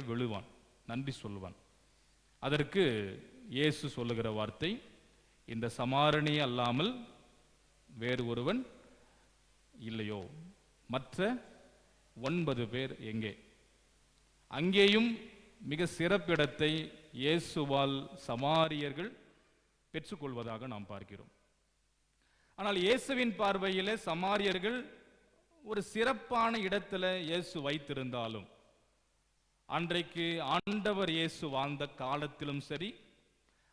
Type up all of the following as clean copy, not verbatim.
விழுவான், நன்றி சொல்லுவான். அதற்கு இயேசு சொல்லுகிற வார்த்தை, இந்த சமாரணி அல்லாமல் வேறு ஒருவன் இல்லையோ, மற்ற 9 பேர் எங்கே? அங்கேயும் மிக சிறப்பிடத்தை இயேசுவால் சமாரியர்கள் பெற்றுக்கொள்வதாக நாம் பார்க்கிறோம். ஆனால் இயேசுவின் பார்வையில் சமாரியர்கள் ஒரு சிறப்பான இடத்துல இயேசு வைத்திருந்தாலும், அன்றைக்கு ஆண்டவர் இயேசு வாழ்ந்த காலத்திலும் சரி,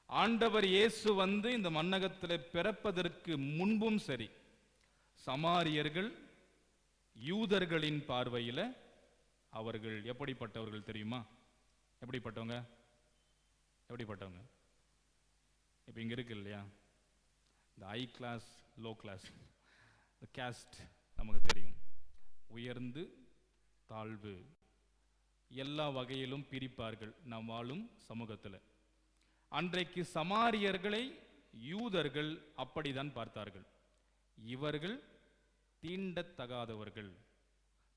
ஆண்டவர் இயேசு வந்து இந்த மன்னகத்தில் பிறப்பதற்கு முன்பும் சரி, சமாரியர்கள் யூதர்களின் பார்வையில் அவர்கள் எப்படிப்பட்டவர்கள் தெரியுமா? எப்படிப்பட்டவங்க? இப்போ இங்கே இருக்கு இல்லையா, இந்த ஹை கிளாஸ், லோ கிளாஸ், இந்த கேஸ்ட் நமக்கு தெரியும். உயர்ந்து தாழ்வு எல்லா வகையிலும் பிரிப்பார்கள் நாம் வாழும் சமூகத்தில். அன்றைக்கு சமாரியர்களை யூதர்கள் அப்படிதான் பார்த்தார்கள். இவர்கள் தீண்டத்தகாதவர்கள்,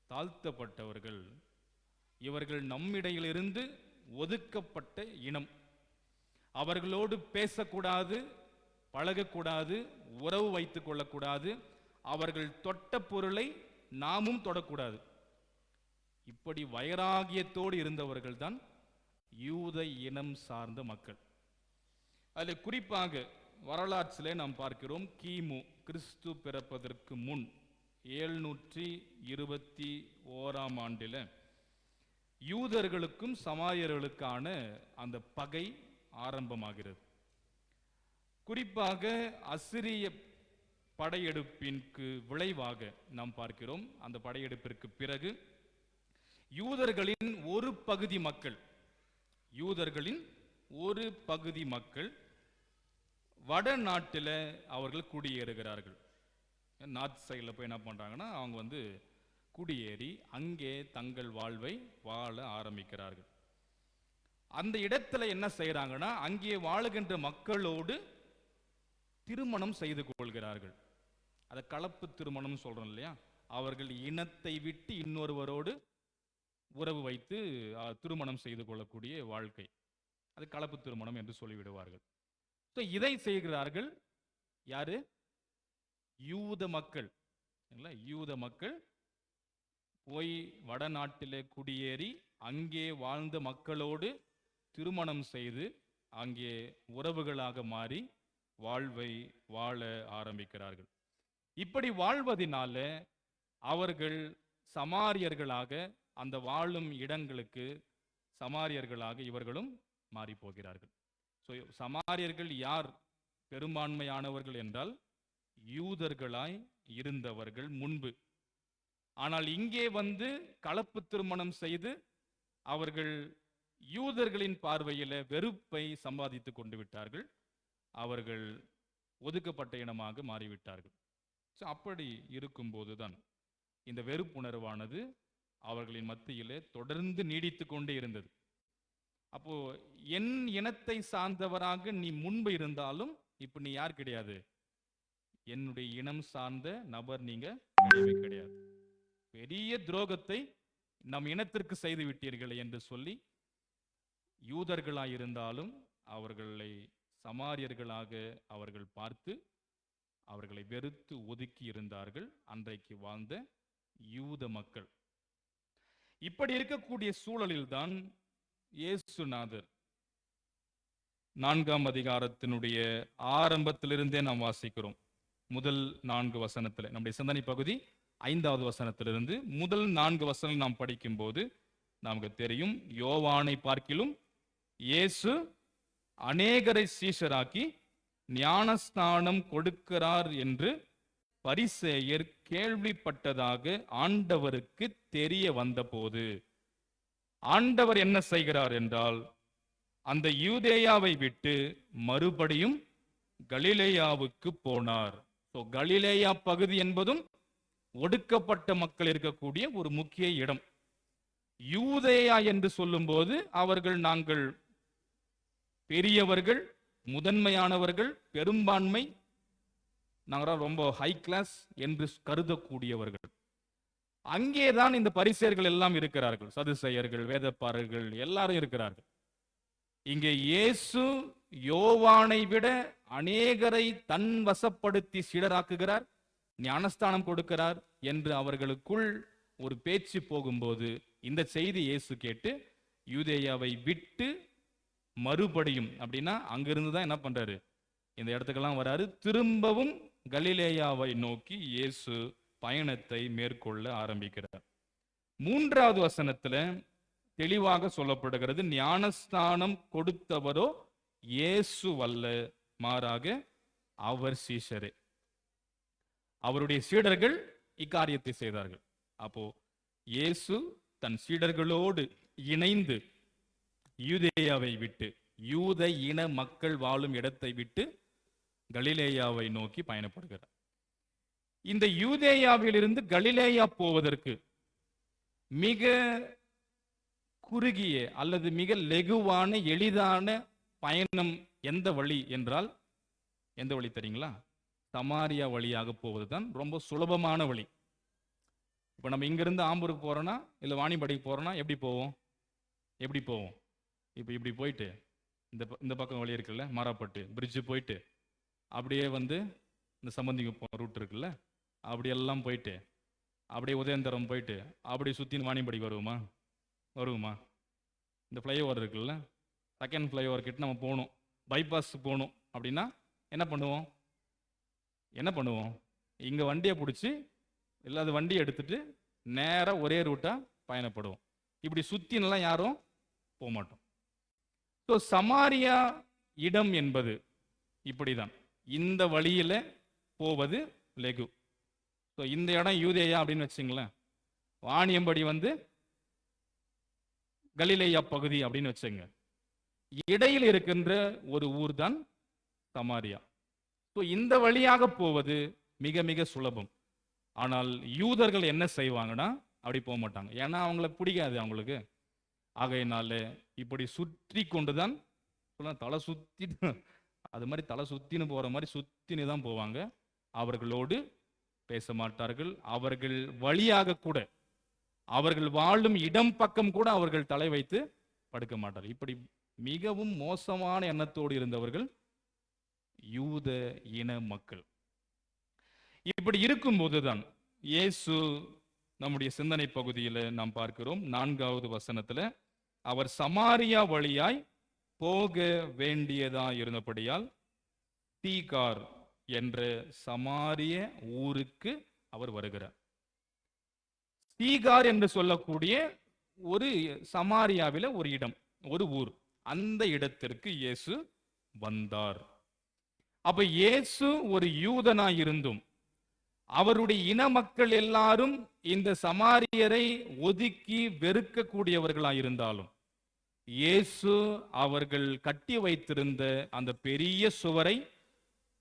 தாழ்த்தப்பட்டவர்கள், இவர்கள் நம்மிடையிலிருந்து ஒதுக்கப்பட்ட இனம், அவர்களோடு பேசக்கூடாது, பழகக்கூடாது, உறவு வைத்துக் கொள்ளக்கூடாது, அவர்கள் தொட்ட பொருளை நாமும் தொடக்கூடாது. இப்படி வைராகியத்தோடு இருந்தவர்கள் தான் யூத இனம் சார்ந்த மக்கள். அதில் குறிப்பாக வரலாற்றிலே நாம் பார்க்கிறோம், கிமு கிறிஸ்து பிறப்பதற்கு முன் 721 ஆண்டில் யூதர்களுக்கும் சமாரியர்களுக்கான அந்த பகை ஆரம்பமாகிறது. குறிப்பாக அசிரிய படையெடுப்பிற்கு விளைவாக நாம் பார்க்கிறோம். அந்த படையெடுப்பிற்கு பிறகு யூதர்களின் ஒரு பகுதி மக்கள் வடநாட்டில் அவர்கள் குடியேறுகிறார்கள். நார்த் சைடில் போய் என்ன பண்ணுறாங்கன்னா, அவங்க வந்து குடியேறி அங்கே தங்கள் வாழ்வை வாழ ஆரம்பிக்கிறார்கள். அந்த இடத்துல என்ன செய்கிறாங்கன்னா, அங்கே வாழுகின்ற மக்களோடு திருமணம் செய்து கொள்கிறார்கள். அதை கலப்பு திருமணம் சொல்றோம் இல்லையா? அவர்கள் இனத்தை விட்டு இன்னொருவரோடு உறவு வைத்து திருமணம் செய்து கொள்ளக்கூடிய வாழ்க்கை, அது கலப்பு திருமணம் என்று சொல்லிவிடுவார்கள். இதை செய்கிறார்கள் யாரு? யூத மக்கள் யூத மக்கள் போய் வடநாட்டிலே குடியேறி அங்கே வாழ்ந்த மக்களோடு திருமணம் செய்து அங்கே உறவுகளாக மாறி வாழ்வை வாழ ஆரம்பிக்கிறார்கள். இப்படி வாழ்வதனால அவர்கள் சமாரியர்களாக, அந்த வாழும் இடங்களுக்கு சமாரியர்களாக இவர்களும் மாறி போகிறார்கள். சமாரியர்கள் யார் பெரும்பான்மையானவர்கள் என்றால் யூதர்களாய் இருந்தவர்கள் முன்பு. ஆனால் இங்கே வந்து கலப்பு திருமணம் செய்து அவர்கள் யூதர்களின் பார்வையில வெறுப்பை சம்பாதித்து கொண்டு விட்டார்கள். அவர்கள் ஒதுக்கப்பட்ட இனமாக மாறிவிட்டார்கள். அப்படி இருக்கும்போதுதான் இந்த வெறுப்புணர்வானது அவர்களின் மத்தியிலே தொடர்ந்து நீடித்து கொண்டே இருந்தது. அப்போ என் இனத்தை சார்ந்தவராக நீ முன்பு இருந்தாலும் இப்ப நீ யார் கிடையாது, என்னுடைய இனம் சார்ந்த நபர் நீங்க கிடையவே கிடையாது. பெரிய துரோகத்தை நம் இனத்திற்கு செய்து விட்டீர்கள் என்று சொல்லி யூதர்களாயிருந்தாலும் அவர்களை சமாரியர்களாக அவர்கள் பார்த்து அவர்களை வெறுத்து ஒதுக்கி இருந்தார்கள் அன்றைக்கு வாழ்ந்த யூத மக்கள். இப்படி இருக்கக்கூடிய சூழலில்தான் இயேசுநாதர் 4ஆம் அதிகாரத்தினுடைய ஆரம்பத்திலிருந்தே நாம் வாசிக்கிறோம். முதல் 4 வசனத்தில் நம்முடைய சிந்தனை பகுதி 5வது வசனத்திலிருந்து முதல் 4 வசனங்கள் நாம் படிக்கும் போது நமக்கு தெரியும், யோவானை பார்க்கிலும் இயேசு அநேகரை சீஷராக்கி ஞானஸ்நானம் கொடுக்கிறார் என்று பரிசேயர் கேள்விப்பட்டதாக ஆண்டவருக்கு தெரிய வந்தபோது ஆண்டவர் என்ன செய்கிறார் என்றால், அந்த யூதேயாவை விட்டு மறுபடியும் கலிலேயாவுக்கு போனார். கலிலேயா பகுதி என்பதும் ஒடுக்கப்பட்ட மக்கள் இருக்கக்கூடிய ஒரு முக்கிய இடம். யூதேயா என்று சொல்லும் போது அவர்கள் நாங்கள் பெரியவர்கள், முதன்மையானவர்கள், பெரும்பான்மை, நாங்கள் ரொம்ப ஹை கிளாஸ் என்று கருதக்கூடியவர்கள். அங்கேதான் இந்த பரிசேயர்கள் எல்லாம் இருக்கிறார்கள். சதுசேயர்கள், வேதப்பாரர்கள் எல்லாரும் இருக்கிறார்கள். இங்கே இயேசு யோவானை விட அநேகரை தன் வசப்படுத்தி சீடராக்குகிறார், ஞானஸ்தானம் கொடுக்கிறார் என்று அவர்களுக்குள் ஒரு பேச்சு போகும்போது இந்த செய்தி இயேசு கேட்டு யூதேயாவை விட்டு மறுபடியும், அப்படின்னா அங்கிருந்து தான் என்ன பண்றாரு, இந்த இடத்துக்கெல்லாம் வராரு, திரும்பவும் கலிலேயாவை நோக்கி இயேசு பயணத்தை மேற்கொள்ள ஆரம்பிக்கிறார். 3வது வசனத்துல தெளிவாக சொல்லப்படுகிறது, ஞானஸ்தானம் கொடுத்தவரோ இயேசுவல்ல, மாறாக அவர் சீஷரே. அவருடைய சீடர்கள் இக்காரியத்தை செய்தார்கள். அப்போ இயேசு தன் சீடர்களோடு இணைந்து யூதேயாவை விட்டு, யூத இன மக்கள் வாழும் இடத்தை விட்டு கலிலேயாவை நோக்கி பயணப்படுகிறார். இந்த யூதேயாவிலிருந்து கலிலேயா போவதற்கு மிக குறுகிய அல்லது மிக லெகுவான எளிதான பயணம் எந்த வழி என்றால், எந்த வழி தெரியுங்களா? சமாரியா வழியாக போவதுதான் ரொம்ப சுலபமான வழி. இப்ப நம்ம இங்கிருந்து ஆம்பூருக்கு போறோம்னா, இல்ல வாணிபடிக்கு போறோம்னா எப்படி போவோம்? இப்ப இப்படி போயிட்டு இந்த பக்கம் வழி இருக்குல்ல, மாராப்பட்டு பிரிட்ஜு போயிட்டு அப்படியே வந்து இந்த சம்பந்திக்கு ரூட் இருக்குல்ல, அப்படியெல்லாம் போயிட்டு அப்படியே உதயந்தரம் போயிட்டு அப்படி சுற்றி வாணிபடிக்கு வருவோமா? இந்த ஃப்ளைஓவர் இருக்குல்ல, செகண்ட் ஃப்ளைஓவர் கிட்ட நம்ம போகணும், பைபாஸ் போகணும் அப்படின்னா என்ன பண்ணுவோம்? இங்கே வண்டியை பிடிச்சி இல்லாத வண்டியை எடுத்துட்டு நேராக ஒரே ரூட்டாக பயணப்படுவோம். இப்படி சுற்றினெல்லாம் யாரும் போக மாட்டோம். ஸோ சமாரியா இடம் என்பது இப்படிதான், இந்த வழியில் போவது லெகு. ஸோ இந்த இடம் யூதேயா அப்படின்னு வச்சுங்களேன், வாணியம்படி வந்து கலிலேயா பகுதி அப்படின்னு வச்சுங்க, இடையில் இருக்கின்ற ஒரு ஊர் தான் சமாரியா. ஸோ இந்த வழியாக போவது மிக மிக சுலபம். ஆனால் யூதர்கள் என்ன செய்வாங்கன்னா அப்படி போக மாட்டாங்க, ஏன்னா அவங்கள பிடிக்காது அவங்களுக்கு. ஆகையினால இப்படி சுற்றி கொண்டுதான் தலை சுத்தி, அது மாதிரி தலை சுத்தின்னு போற மாதிரி சுத்தின்னு தான் போவாங்க. அவர்களோடு பேச மாட்டார்கள். அவர்கள் வழியாக கூட, அவர்கள் வாழும் இடம் பக்கம் கூட அவர்கள் தலை வைத்து படுக்க மாட்டார்கள். இப்படி மிகவும் மோசமான எண்ணத்தோடு இருந்தவர்கள் யூத இன மக்கள். இப்படி இருக்கும்போதுதான் இயேசு நம்முடைய சிந்தனை பகுதியில் நாம் பார்க்கிறோம் 4வது வசனத்துல, அவர் சமாரியா வழியாய் போக வேண்டியதா இருந்தபடியால் சீகார் என்ற சமாரிய ஊருக்கு அவர் வருகிறார். சீகார் என்று சொல்லக்கூடிய ஒரு சமாரியாவில ஒரு இடம், ஒரு ஊர். அந்த இடத்திற்கு இயேசு வந்தார். அப்ப இயேசு ஒரு யூதனாய் இருந்தும் அவருடைய இன மக்கள் எல்லாரும் இந்த சமாரியரை ஒதுக்கி வெறுக்கக்கூடியவர்களாய் இருந்தாலும் இயேசு அவர்கள் கட்டி வைத்திருந்த அந்த பெரிய சுவரை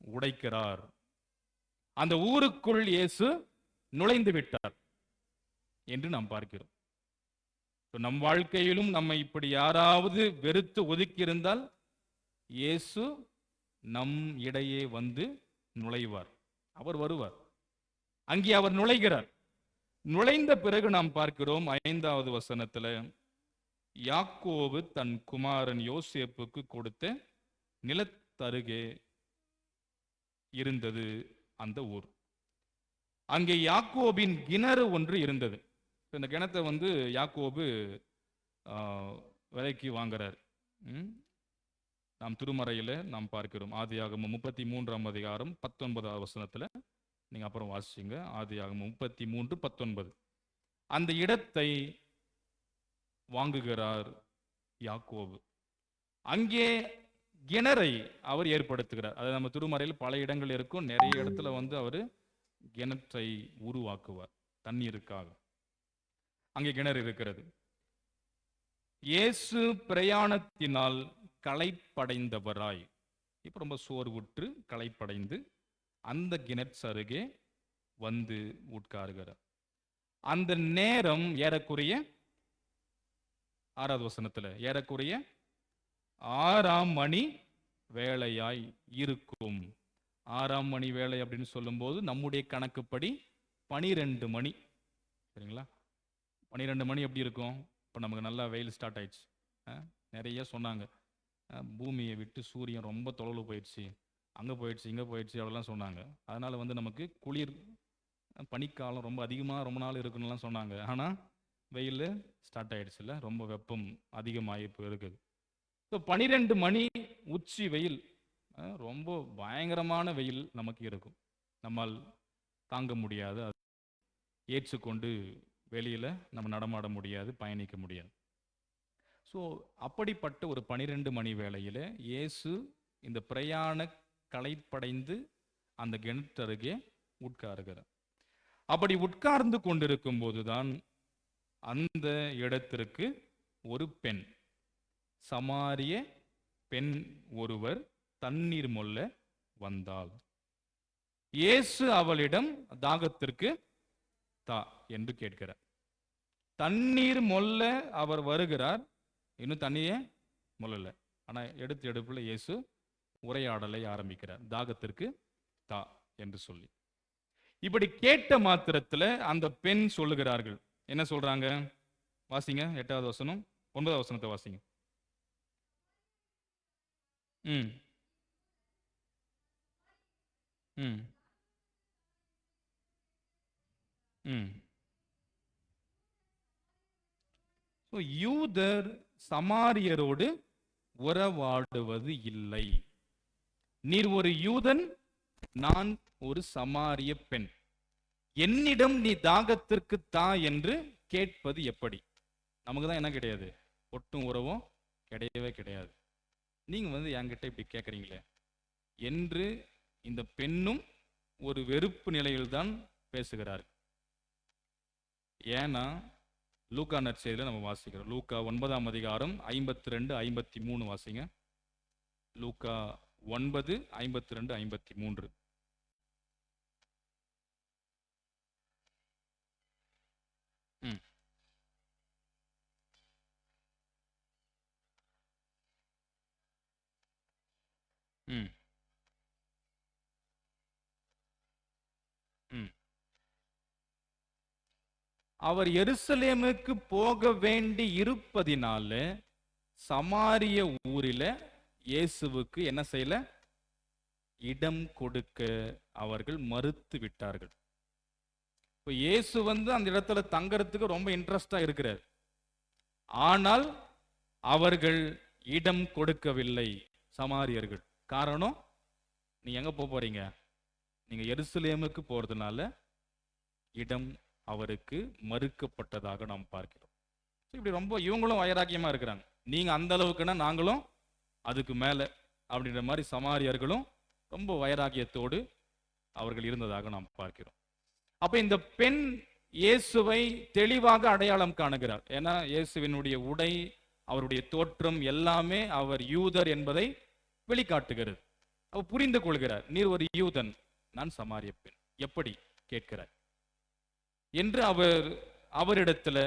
உடைக்கிறார். அந்த ஊருக்குள் இயேசு நுழைந்து விட்டார் என்று நாம் பார்க்கிறோம். நம் வாழ்க்கையிலும் நம்மை இப்படி யாராவது வெறுத்து ஒதுக்கி இருந்தால் இயேசு நம் இடையே வந்து நுழைவார். அவர் வருவார். அங்கே அவர் நுழைகிறார். நுழைந்த பிறகு நாம் பார்க்கிறோம் 5வது வசனத்துல, யாக்கோபு தன் குமாரன் யோசேப்புக்கு கொடுத்த நிலத்தருகே இருந்தது அந்த ஊர். அங்கே யாக்கோபின் கிணறு ஒன்று இருந்தது. இந்த கிணத்தை வந்து யாக்கோபு விலைக்கு வாங்குறார். நாம் திருமறையில நாம் பார்க்கிறோம். ஆதியாகமம் 33ஆம் அதிகாரம் 19வது வசனத்துல நீங்க அப்புறம் வாசிச்சீங்க. ஆதியாகமம் 33:19. அந்த இடத்தை வாங்குகிறார் யாக்கோபு. அங்கே கிணறை அவர் ஏற்படுத்துகிறார். அது நம்ம திருமறையில் பல இடங்கள் இருக்கும். நிறைய இடத்துல வந்து அவர் கிணற்றை உருவாக்குவார் தண்ணீருக்காக. அங்கே கிணறு இருக்கிறது. இயேசு பிரயாணத்தினால் களைப்படைந்தவராய், இப்ப ரொம்ப சோர்வுற்று களைப்படைந்து அந்த கிணற்று அருகே வந்து உட்காருகிறார். அந்த நேரம் ஏறக்குறைய 6வது வசனத்துல ஏறக்குறைய 6ஆம் மணி வேளையாய் இருக்கும். 6ஆம் மணி வேலை அப்படின்னு சொல்லும்போது நம்முடைய கணக்குப்படி 12 மணி. சரிங்களா? 12 மணி எப்படி இருக்கும்? இப்போ நமக்கு நல்லா வெயில் ஸ்டார்ட் ஆயிடுச்சு. நிறைய சொன்னாங்க, பூமியை விட்டு சூரியன் ரொம்ப தொலைவில் போயிடுச்சு, அங்கே போயிடுச்சு, இங்கே போயிடுச்சு, அப்படிலாம் சொன்னாங்க. அதனால வந்து நமக்கு குளிர், பனிக்காலம் ரொம்ப அதிகமாக ரொம்ப நாள் இருக்குன்னுலாம் சொன்னாங்க. ஆனால் வெயில் ஸ்டார்ட் ஆயிடுச்சுல்ல, ரொம்ப வெப்பம் அதிகமாக இப்போ இருக்குது. ஸோ 12 மணி உச்சி வெயில், ரொம்ப பயங்கரமான வெயில் நமக்கு இருக்கும். நம்மால் தாங்க முடியாது, ஏற்றுக்கொண்டு வெளியில் நம்ம நடமாட முடியாது, பயணிக்க முடியாது. ஸோ அப்படிப்பட்ட ஒரு 12 மணி வேளையில் இயேசு இந்த பிரயாண களைப்படைந்து அந்த கிணற்றருகே உட்காருகிறார். அப்படி உட்கார்ந்து கொண்டிருக்கும் போதுதான் அந்த இடத்திற்கு ஒரு பெண், சமாரிய பெண் ஒருவர் தண்ணீர் மொள்ள வந்தாள். இயேசு அவளிடம் தாகத்திற்கு தா என்று கேட்கிறார். தண்ணீர் மொல்ல அவர் வருகிறார். இன்னும் தண்ணியே மொல்லல. ஆனா எடுப்புல இயேசு உரையாடலை ஆரம்பிக்கிறார், தாகத்திற்கு தா என்று சொல்லி. இப்படி கேட்ட மாத்திரத்துல அந்த பெண் சொல்லுகிறார்கள். என்ன சொல்றாங்க? வாசிங்க 8வது வசனம், 9வது வசனத்தை வாசிங்க. ம் ம் ம் யூதர் சமாரியரோடு உறவாடுவது இல்லை. நீர் ஒரு யூதன், நான் ஒரு சமாரிய பெண். என்னிடம் நீ தாகத்திற்கு தா என்று கேட்பது எப்படி? நமக்கு தான் என்ன கிடையாது, ஒட்டும் உறவும் கிடையவே கிடையாது. நீங்க வந்து என்கிட்ட இப்படி கேட்குறீங்களே என்று இந்த பெண்ணும் ஒரு வெறுப்பு நிலையில் தான் பேசுகிறார். ஏன்னா லூக்கா நற்செய்தியில நம்ம வாசிக்கிறோம். லூக்கா 9ஆம் அதிகாரம் 52, 53 வாசிங்க. லூக்கா 9, 52, 53. ம் ம் ம் அவர் எருசலேமுக்கு போக வேண்டி இருப்பதினால சமாரிய ஊரில இயேசுவுக்கு என்ன செய்யல? இடம் கொடுக்க அவர்கள் மறுத்து விட்டார்கள். இப்போ இயேசு அந்த இடத்துல தங்கறதுக்கு ரொம்ப இன்ட்ரெஸ்டா இருக்கிறார். ஆனால் அவர்கள் இடம் கொடுக்கவில்லை சமாரியர்கள். காரணம், நீ எங்க போறீங்க? நீங்க எருசலேமுக்கு போறதுனால இடம் அவருக்கு மறுக்கப்பட்டதாக நாம் பார்க்கிறோம். இப்படி ரொம்ப இவங்களும் வைராக்கியமா இருக்கிறாங்க. நீங்க அந்த அளவுக்குன்னா நாங்களும் அதுக்கு மேல அப்படின்ற மாதிரி சமாரியர்களும் ரொம்ப வைராக்கியத்தோடு அவர்கள் இருந்ததாக நாம் பார்க்கிறோம். அப்ப இந்த பெண் இயேசுவை தெளிவாக அடையாளம் காணுகிறார். ஏன்னா இயேசுவினுடைய உடை, அவருடைய தோற்றம் எல்லாமே அவர் யூதர் என்பதை வெளிக்காட்டுகிறது. அவர் புரிந்து கொள்கிறார். நீர் ஒரு யூதன், நான் சமாரிய பெண், எப்படி கேட்கிறார் என்று அவரிடத்துல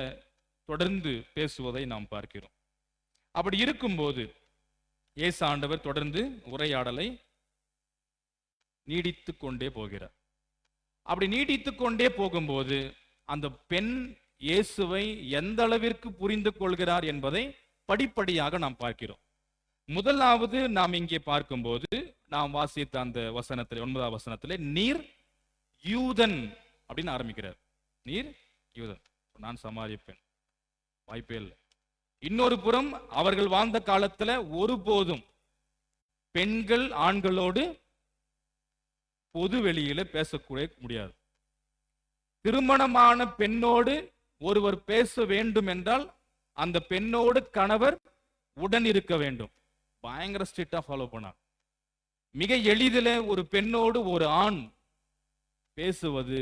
தொடர்ந்து பேசுவதை நாம் பார்க்கிறோம். அப்படி இருக்கும்போது இயேசு ஆண்டவர் தொடர்ந்து உரையாடலை நீடித்து கொண்டே போகிறார். அப்படி நீடித்து கொண்டே போகும்போது அந்த பெண் இயேசுவை எந்த அளவிற்கு புரிந்து கொள்கிறார் என்பதை படிப்படியாக நாம் பார்க்கிறோம். முதலாவது நாம் இங்கே பார்க்கும்போது நாம் வாசித்த அந்த வசனத்தில் 9ஆம் வசனத்தில் நீர் யூதன் அப்படின்னு ஆரம்பிக்கிறார். நீர் யூதன், நான் சமாரிய பெண், வாய்ப்பே இல்லை. இன்னொரு புறம் அவர்கள் வாழ்ந்த காலத்துல ஒருபோதும் பெண்கள் ஆண்களோடு பொது வெளியில பேசக்கூட முடியாது. திருமணமான பெண்ணோடு ஒருவர் பேச வேண்டும் என்றால் அந்த பெண்ணோடு கணவர் உடன் இருக்க வேண்டும். பயங்கர ஸ்ட்ரிக்டா ஃபாலோ பண்ணார். மிக எளிதில் ஒரு பெண்ணோடு ஒரு ஆண் பேசுவது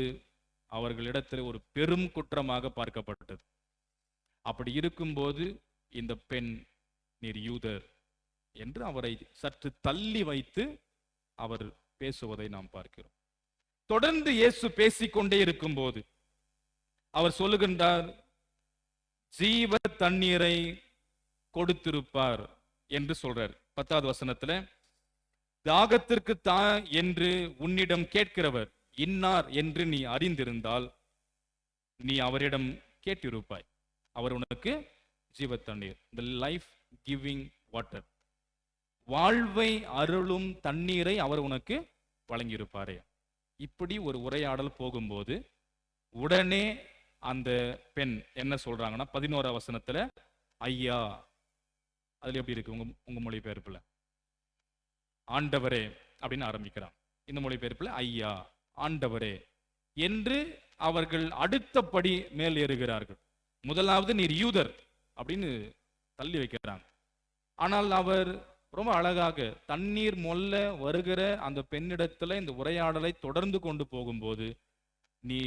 அவர்களிடத்தில் ஒரு பெரும் குற்றமாக பார்க்கப்பட்டது. அப்படி இருக்கும்போது இந்த பெண் நீர் யூதர் என்று அவரை சற்று தள்ளி வைத்து அவர் பேசுவதை நாம் பார்க்கிறோம். தொடர்ந்து இயேசு பேசிக்கொண்டே இருக்கும்போது அவர் சொல்லுகின்றார், ஜீவ தண்ணீரை கொடுத்திருப்பார் என்று சொல்றார். 10வது வசனத்துல, தாகத்திற்கு தா என்று உன்னிடம் கேட்கிறவர் இன்னார் என்று நீ அறிந்திருந்தால் நீ அவரிடம் கேட்டிருப்பாய், அவர் உனக்கு ஜீவ தண்ணீர், the life giving water, வாழ்வை அருளும் தண்ணீரை அவர் உனக்கு வழங்கியிருப்பாரே. இப்படி ஒரு உரையாடல் போகும்போது உடனே அந்த பெண் என்ன சொல்றாங்கன்னா 11ஆம் வசனத்துல ஐயா, அதுல எப்படி இருக்கு உங்க மொழிபெயர்ப்புல? ஆண்டவரே அப்படின்னு ஆரம்பிக்கிறான். இந்த மொழிபெயர்ப்புல ஐயா, ஆண்டவரே என்று அவர்கள் அடுத்தபடி மேல் ஏறுகிறார்கள். முதலாவது நீர் யூதர் அப்படின்னு தள்ளி வைக்கிறாங்க. ஆனால் அவர் ரொம்ப அழகாக தண்ணீர் மொல்ல வருகிற அந்த பெண்ணிடத்துல இந்த உரையாடலை தொடர்ந்து கொண்டு போகும்போது, நீ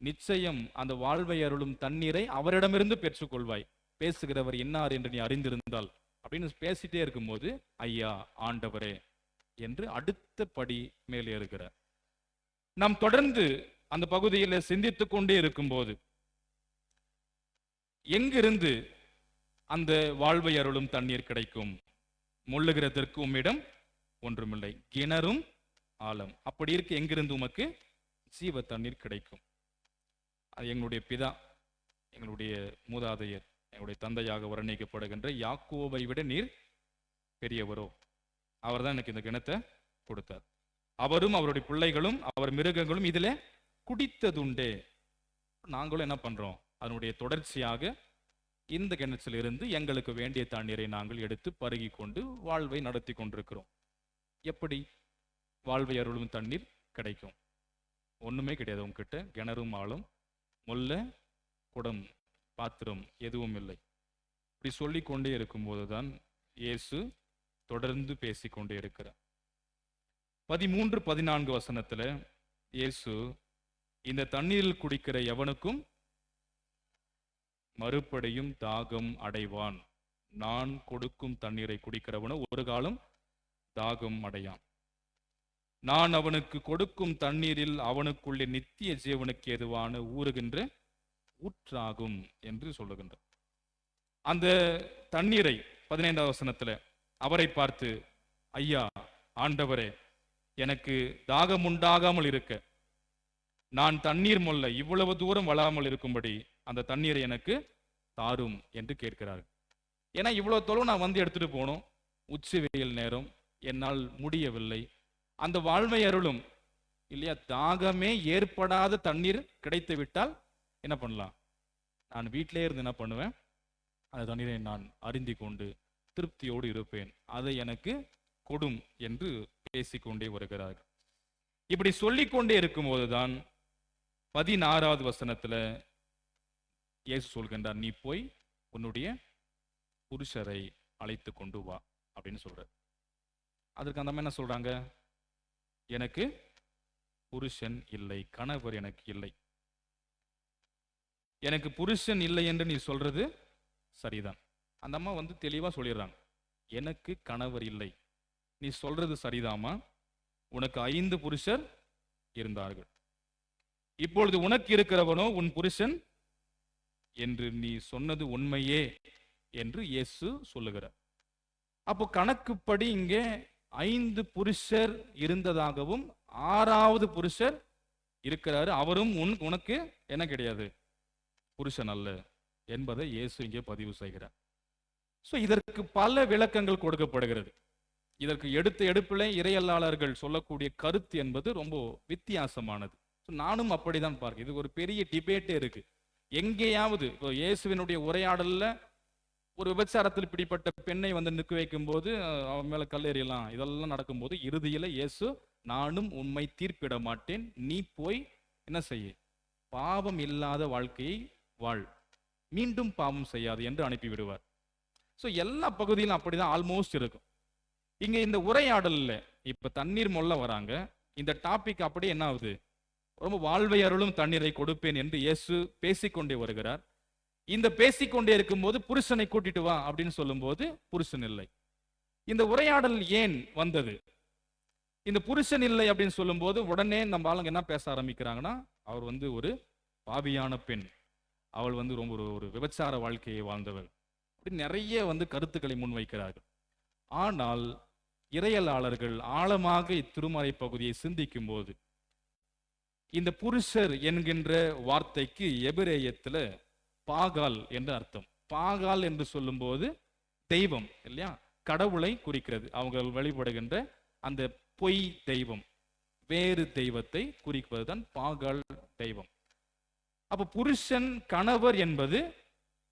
நிச்சயம் அந்த வாழ்வை அருளும் தண்ணீரை அவரிடமிருந்து பெற்றுக்கொள்வாய், பேசுகிறவர் இன்னார் என்று நீ அறிந்திருந்தால் அப்படின்னு பேசிட்டே இருக்கும்போது ஐயா, ஆண்டவரே என்று அடுத்த படி மேலேறுகிறார். நாம் தொடர்ந்து அந்த பகுதியில் சிந்தித்துக் கொண்டே இருக்கும்போது எங்கிருந்து அந்த வாழ்வை அருளும் தண்ணீர் கிடைக்கும்? முள்ளுகிறதற்கு உம்மிடம் ஒன்றுமில்லை, கிணறும் ஆழம். அப்படி இருக்கு, எங்கிருந்து உமக்கு ஜீவ தண்ணீர் கிடைக்கும்? அது எங்களுடைய பிதா, எங்களுடைய மூதாதையர், எங்களுடைய தந்தையாக வர்ணிக்கப்படுகின்ற யாக்கோபை விட நீர் பெரியவரோ? அவர் தான் எனக்கு இந்த கிணத்தை கொடுத்தார். அவரும் அவருடைய பிள்ளைகளும் அவர் மிருகங்களும் இதுல குடித்ததுண்டே. நாங்களும் என்ன பண்றோம்? அதனுடைய தொடர்ச்சியாக இந்த கிணற்றிலிருந்து எங்களுக்கு வேண்டிய தண்ணீரை நாங்கள் எடுத்து பருகி கொண்டு வாழ்வை நடத்தி கொண்டிருக்கிறோம். எப்படி வாழ்வை அருளும் தண்ணீர் கிடைக்கும்? ஒண்ணுமே கிடையாது உங்ககிட்ட. கிணறும் ஆளும் முல்ல குடம் பாத்திரம் எதுவும் இல்லை. இப்படி சொல்லி கொண்டே இருக்கும்போதுதான் இயேசு தொடர்ந்து பேசிக்கொண்டே இருக்கிறார். 13-14 வசனத்துல இயேசு, இந்த தண்ணீரில் குடிக்கிற எவனுக்கும் மறுபடியும் தாகம் அடைவான், நான் கொடுக்கும் தண்ணீரை குடிக்கிறவனோ ஒரு காலம் தாகம் அடையான், நான் அவனுக்கு கொடுக்கும் தண்ணீரில் அவனுக்குள்ளே நித்திய ஜீவனுக்கு ஏதுவான ஊறுகின்ற ஊற்றாகும் என்று சொல்லுகின்றார். அந்த தண்ணீரை 15ஆம் வசனத்துல அவரை பார்த்து, ஐயா, ஆண்டவரே, எனக்கு தாகம் உண்டாகாமல் இருக்க நான் தண்ணீர் மொல்ல இவ்வளவு தூரம் வளாமல் இருக்கும்படி அந்த தண்ணீரை எனக்கு தாரும் என்று கேட்கிறார்கள். ஏன்னா இவ்வளவு தொலைவு நான் எடுத்துட்டு போனோம், உச்சி வெயில் நேரம், என்னால் முடியவில்லை. அந்த வாழ்வை அருளும் இல்லையா, தாகமே ஏற்படாத தண்ணீர் கிடைத்து விட்டால் என்ன பண்ணலாம்? நான் வீட்டிலே இருந்து என்ன பண்ணுவேன், அந்த தண்ணீரை நான் அருந்தி கொண்டு திருப்தியோடு இருப்பேன், அதை எனக்கு கொடும் என்று பேசிக்கொண்டே வருகிறார். இப்படி சொல்லிக்கொண்டே இருக்கும்போதுதான் 16வது வசனத்துல இயேசு சொல்கின்றார், நீ போய் உன்னுடைய புருஷரை அழைத்து கொண்டு வா அப்படின்னு சொல்ற. அதற்கு அந்த அம்மா என்ன சொல்றாங்க? எனக்கு புருஷன் இல்லை, கணவர் எனக்கு இல்லை. எனக்கு புருஷன் இல்லை என்று நீ சொல்றது சரிதான். அந்த அம்மா தெளிவா சொல்லிடுறாங்க, எனக்கு கணவர் இல்லை, நீ சொல்றது சரிதாமா, உனக்கு 5 புருஷர் இருந்தார்கள், இப்பொழுது உனக்கு இருக்கிறவனோ உன் புருஷன் என்று நீ சொன்னது உண்மையே என்று இயேசு சொல்லுகிறார். அப்போ கணக்குப்படி இங்கே 5 புருஷர் இருந்ததாகவும் 6வது புருஷர் இருக்கிறாரு, அவரும் உனக்கு என்ன கிடையாது, புருஷன் அல்ல என்பதை இயேசு இங்கே பதிவு செய்கிறார். இதற்கு பல விளக்கங்கள் கொடுக்கப்படுகிறது. இதற்கு எடுப்பிலே இறையல்லாளர்கள் சொல்லக்கூடிய கருத்து என்பது ரொம்ப வித்தியாசமானது. நானும் அப்படிதான் பார்க்கிறேன். இது ஒரு பெரிய டிபேட்டே இருக்கு. எங்கேயாவது இயேசுவினுடைய உரையாடல்ல ஒரு விபச்சாரத்தில் பிடிப்பட்ட பெண்ணை நிற்க வைக்கும் போது அவன் மேல கல்லெறியலாம், இதெல்லாம் நடக்கும்போது இறுதியில இயேசு, நானும் உண்மை தீர்ப்பிட மாட்டேன், நீ போய் என்ன செய்ய, பாவம் இல்லாத வாழ்க்கையை வாழ், மீண்டும் பாவம் செய்யாது என்று அனுப்பிவிடுவார். எல்லா பகுதியிலும் அப்படிதான் ஆல்மோஸ்ட் இருக்கும். இங்க இந்த உரையாடல்ல இப்ப தண்ணீர் மொல்ல வராங்க, இந்த டாபிக் அப்படியே என்ன ஆகுது, ரொம்ப வாழ்வை அருளும் தண்ணீரை கொடுப்பேன் என்று இயேசு பேசிக்கொண்டே வருகிறார். இந்த பேசிக்கொண்டே இருக்கும்போது புருஷனை கூட்டிட்டு வா அப்படின்னு சொல்லும் போது புருஷன் இல்லை. இந்த உரையாடல் ஏன் வந்தது? இந்த புருஷன் இல்லை அப்படின்னு சொல்லும் போது உடனே நம்ம ஆளுங்க என்ன பேச ஆரம்பிக்கிறாங்கன்னா, அவர் ஒரு பாவியான பெண், அவள் ரொம்ப ஒரு விபச்சார வாழ்க்கையை வாழ்ந்தவள், அப்படி நிறைய கருத்துக்களை முன்வைக்கிறார்கள். ஆனால் இறையலாளர்கள் ஆழமாக இத்திருமறை பகுதியை சிந்திக்கும் போது இந்த புருஷர் என்கின்ற வார்த்தைக்கு எபிரேயத்துல பாகால் என்று அர்த்தம். பாகால் என்று சொல்லும் போது தெய்வம் இல்லையா, கடவுளை குறிக்கிறது. அவங்க வழிபடுகின்ற அந்த பொய் தெய்வம், வேறு தெய்வத்தை குறிப்பதுதான் பாகால் தெய்வம். அப்ப புருஷன் கணவர் என்பது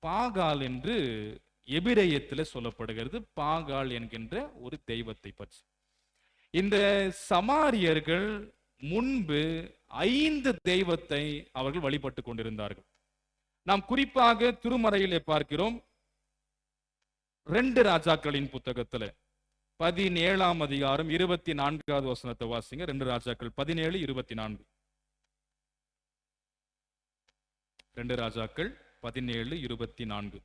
பாகால் என்று எபிரேயத்தில் சொல்லப்படுகிறது, பாகால் என்கின்ற ஒரு தெய்வத்தை பற்றி. இந்த சமாரியர்கள் முன்பு 5 தெய்வத்தை அவர்கள் வழிபட்டு கொண்டிருந்தார்கள். நாம் குறிப்பாக திருமறையிலே பார்க்கிறோம், 2 ராஜாக்களின் புத்தகத்துல 17ஆம் அதிகாரம் 24வது வசனத்தை வாசிங்க. 2 ராஜாக்கள் 17:24. 2 ராஜாக்கள் 17:24.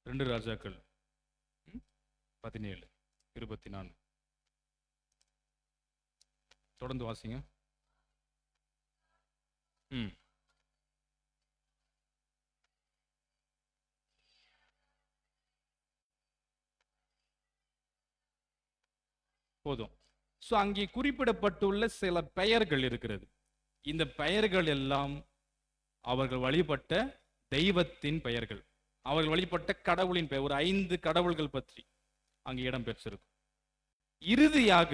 ரெண்டு ராஜாக்கள் 17:24. தொடர்ந்து வாசிங்க. போதும். அங்கே குறிப்பிடப்பட்டுள்ள சில பெயர்கள் இருக்கிறது. இந்த பெயர்கள் எல்லாம் அவர்கள் வழிபட்ட தெய்வத்தின் பெயர்கள், அவர்கள் வழிபட்ட கடவுளின் பெயர். ஒரு 5 கடவுள்கள் பற்றி அங்கே இடம் பெற்றிருக்கும். இறுதியாக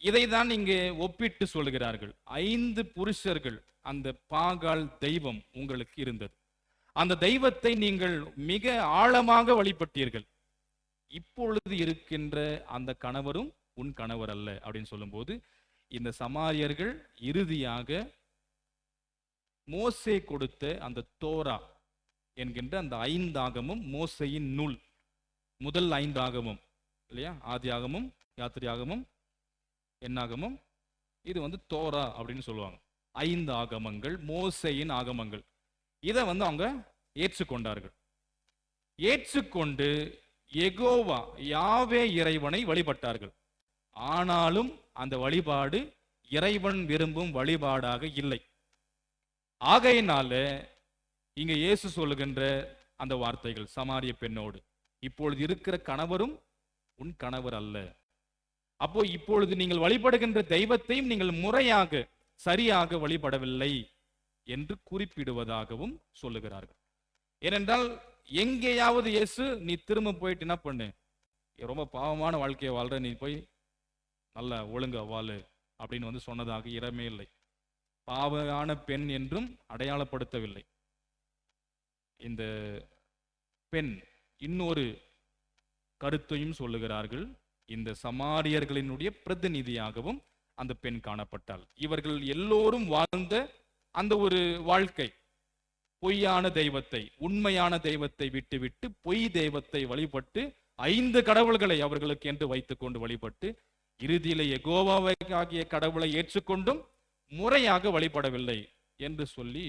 இதைதான் இங்கே ஒப்பிட்டு சொல்கிறார்கள். 5 புருஷர்கள், அந்த பாகால் தெய்வம் உங்களுக்கு இருந்தது, அந்த தெய்வத்தை நீங்கள் மிக ஆழமாக வழிபட்டீர்கள், இப்பொழுது இருக்கின்ற அந்த கணவரும் உன் கணவர் அல்ல அப்படின்னு சொல்லும்போது, இந்த சமாரியர்கள் இறுதியாக மோசே கொடுத்த அந்த தோரா என்கின்ற அந்த 5 ஆகமும், மோசையின் நூல், முதல் 5 ஆகமும் இல்லையா, ஆதி ஆகமும், யாத்திரை ஆகமும், என்னாகமும், இது தோரா அப்படின்னு சொல்லுவாங்க. 5 ஆகமங்கள், மோசையின் ஆகமங்கள். இதை அவங்க ஏற்றுக்கொண்டார்கள். ஏற்றுக்கொண்டு யெகோவா யாவே இறைவனை வழிபட்டார்கள். ஆனாலும் அந்த வழிபாடு இறைவன் விரும்பும் வழிபாடாக இல்லை. ஆகையினால இங்க இயேசு சொல்லுகின்ற அந்த வார்த்தைகள் சமாரிய பெண்ணோடு, இப்பொழுது இருக்கிற கணவரும் உன் கணவர் அல்ல. அப்போ இப்பொழுது நீங்கள் வழிபடுகின்ற தெய்வத்தையும் நீங்கள் முறையாக சரியாக வழிபடவில்லை என்று குறிப்பிடுவதாகவும் சொல்லுகிறார்கள். ஏனென்றால் எங்கேயாவது இயேசு நீ திரும்ப போயிட்டு என்ன பண்ணு, ரொம்ப பாவமான வாழ்க்கையை வாழ்ற, நீ போய் நல்ல ஒழுங்க வாழு அப்படின்னு சொன்னதாக இடமே இல்லை. பாவமான பெண் என்றும் அடையாளப்படுத்தவில்லை. இந்த பெண் இன்னொரு கருத்தையும் சொல்லுகிறார்கள். இந்த சமாரியர்களினுடைய பிரதிநிதியாகவும் அந்த பெண் காணப்பட்டாள். இவர்கள் எல்லோரும் வாழ்ந்த அந்த ஒரு வாழ்க்கை பொய்யான தெய்வத்தை, உண்மையான தெய்வத்தை விட்டுவிட்டு பொய் தெய்வத்தை வழிபட்டு 5 கடவுள்களை அவர்களுக்கு என்று வைத்துக் கொண்டு வழிபட்டு இறுதியில யெகோவாவை ஆகிய கடவுளை ஏற்றுக்கொண்டும் முறையாக வழிபடவில்லை என்று சொல்லி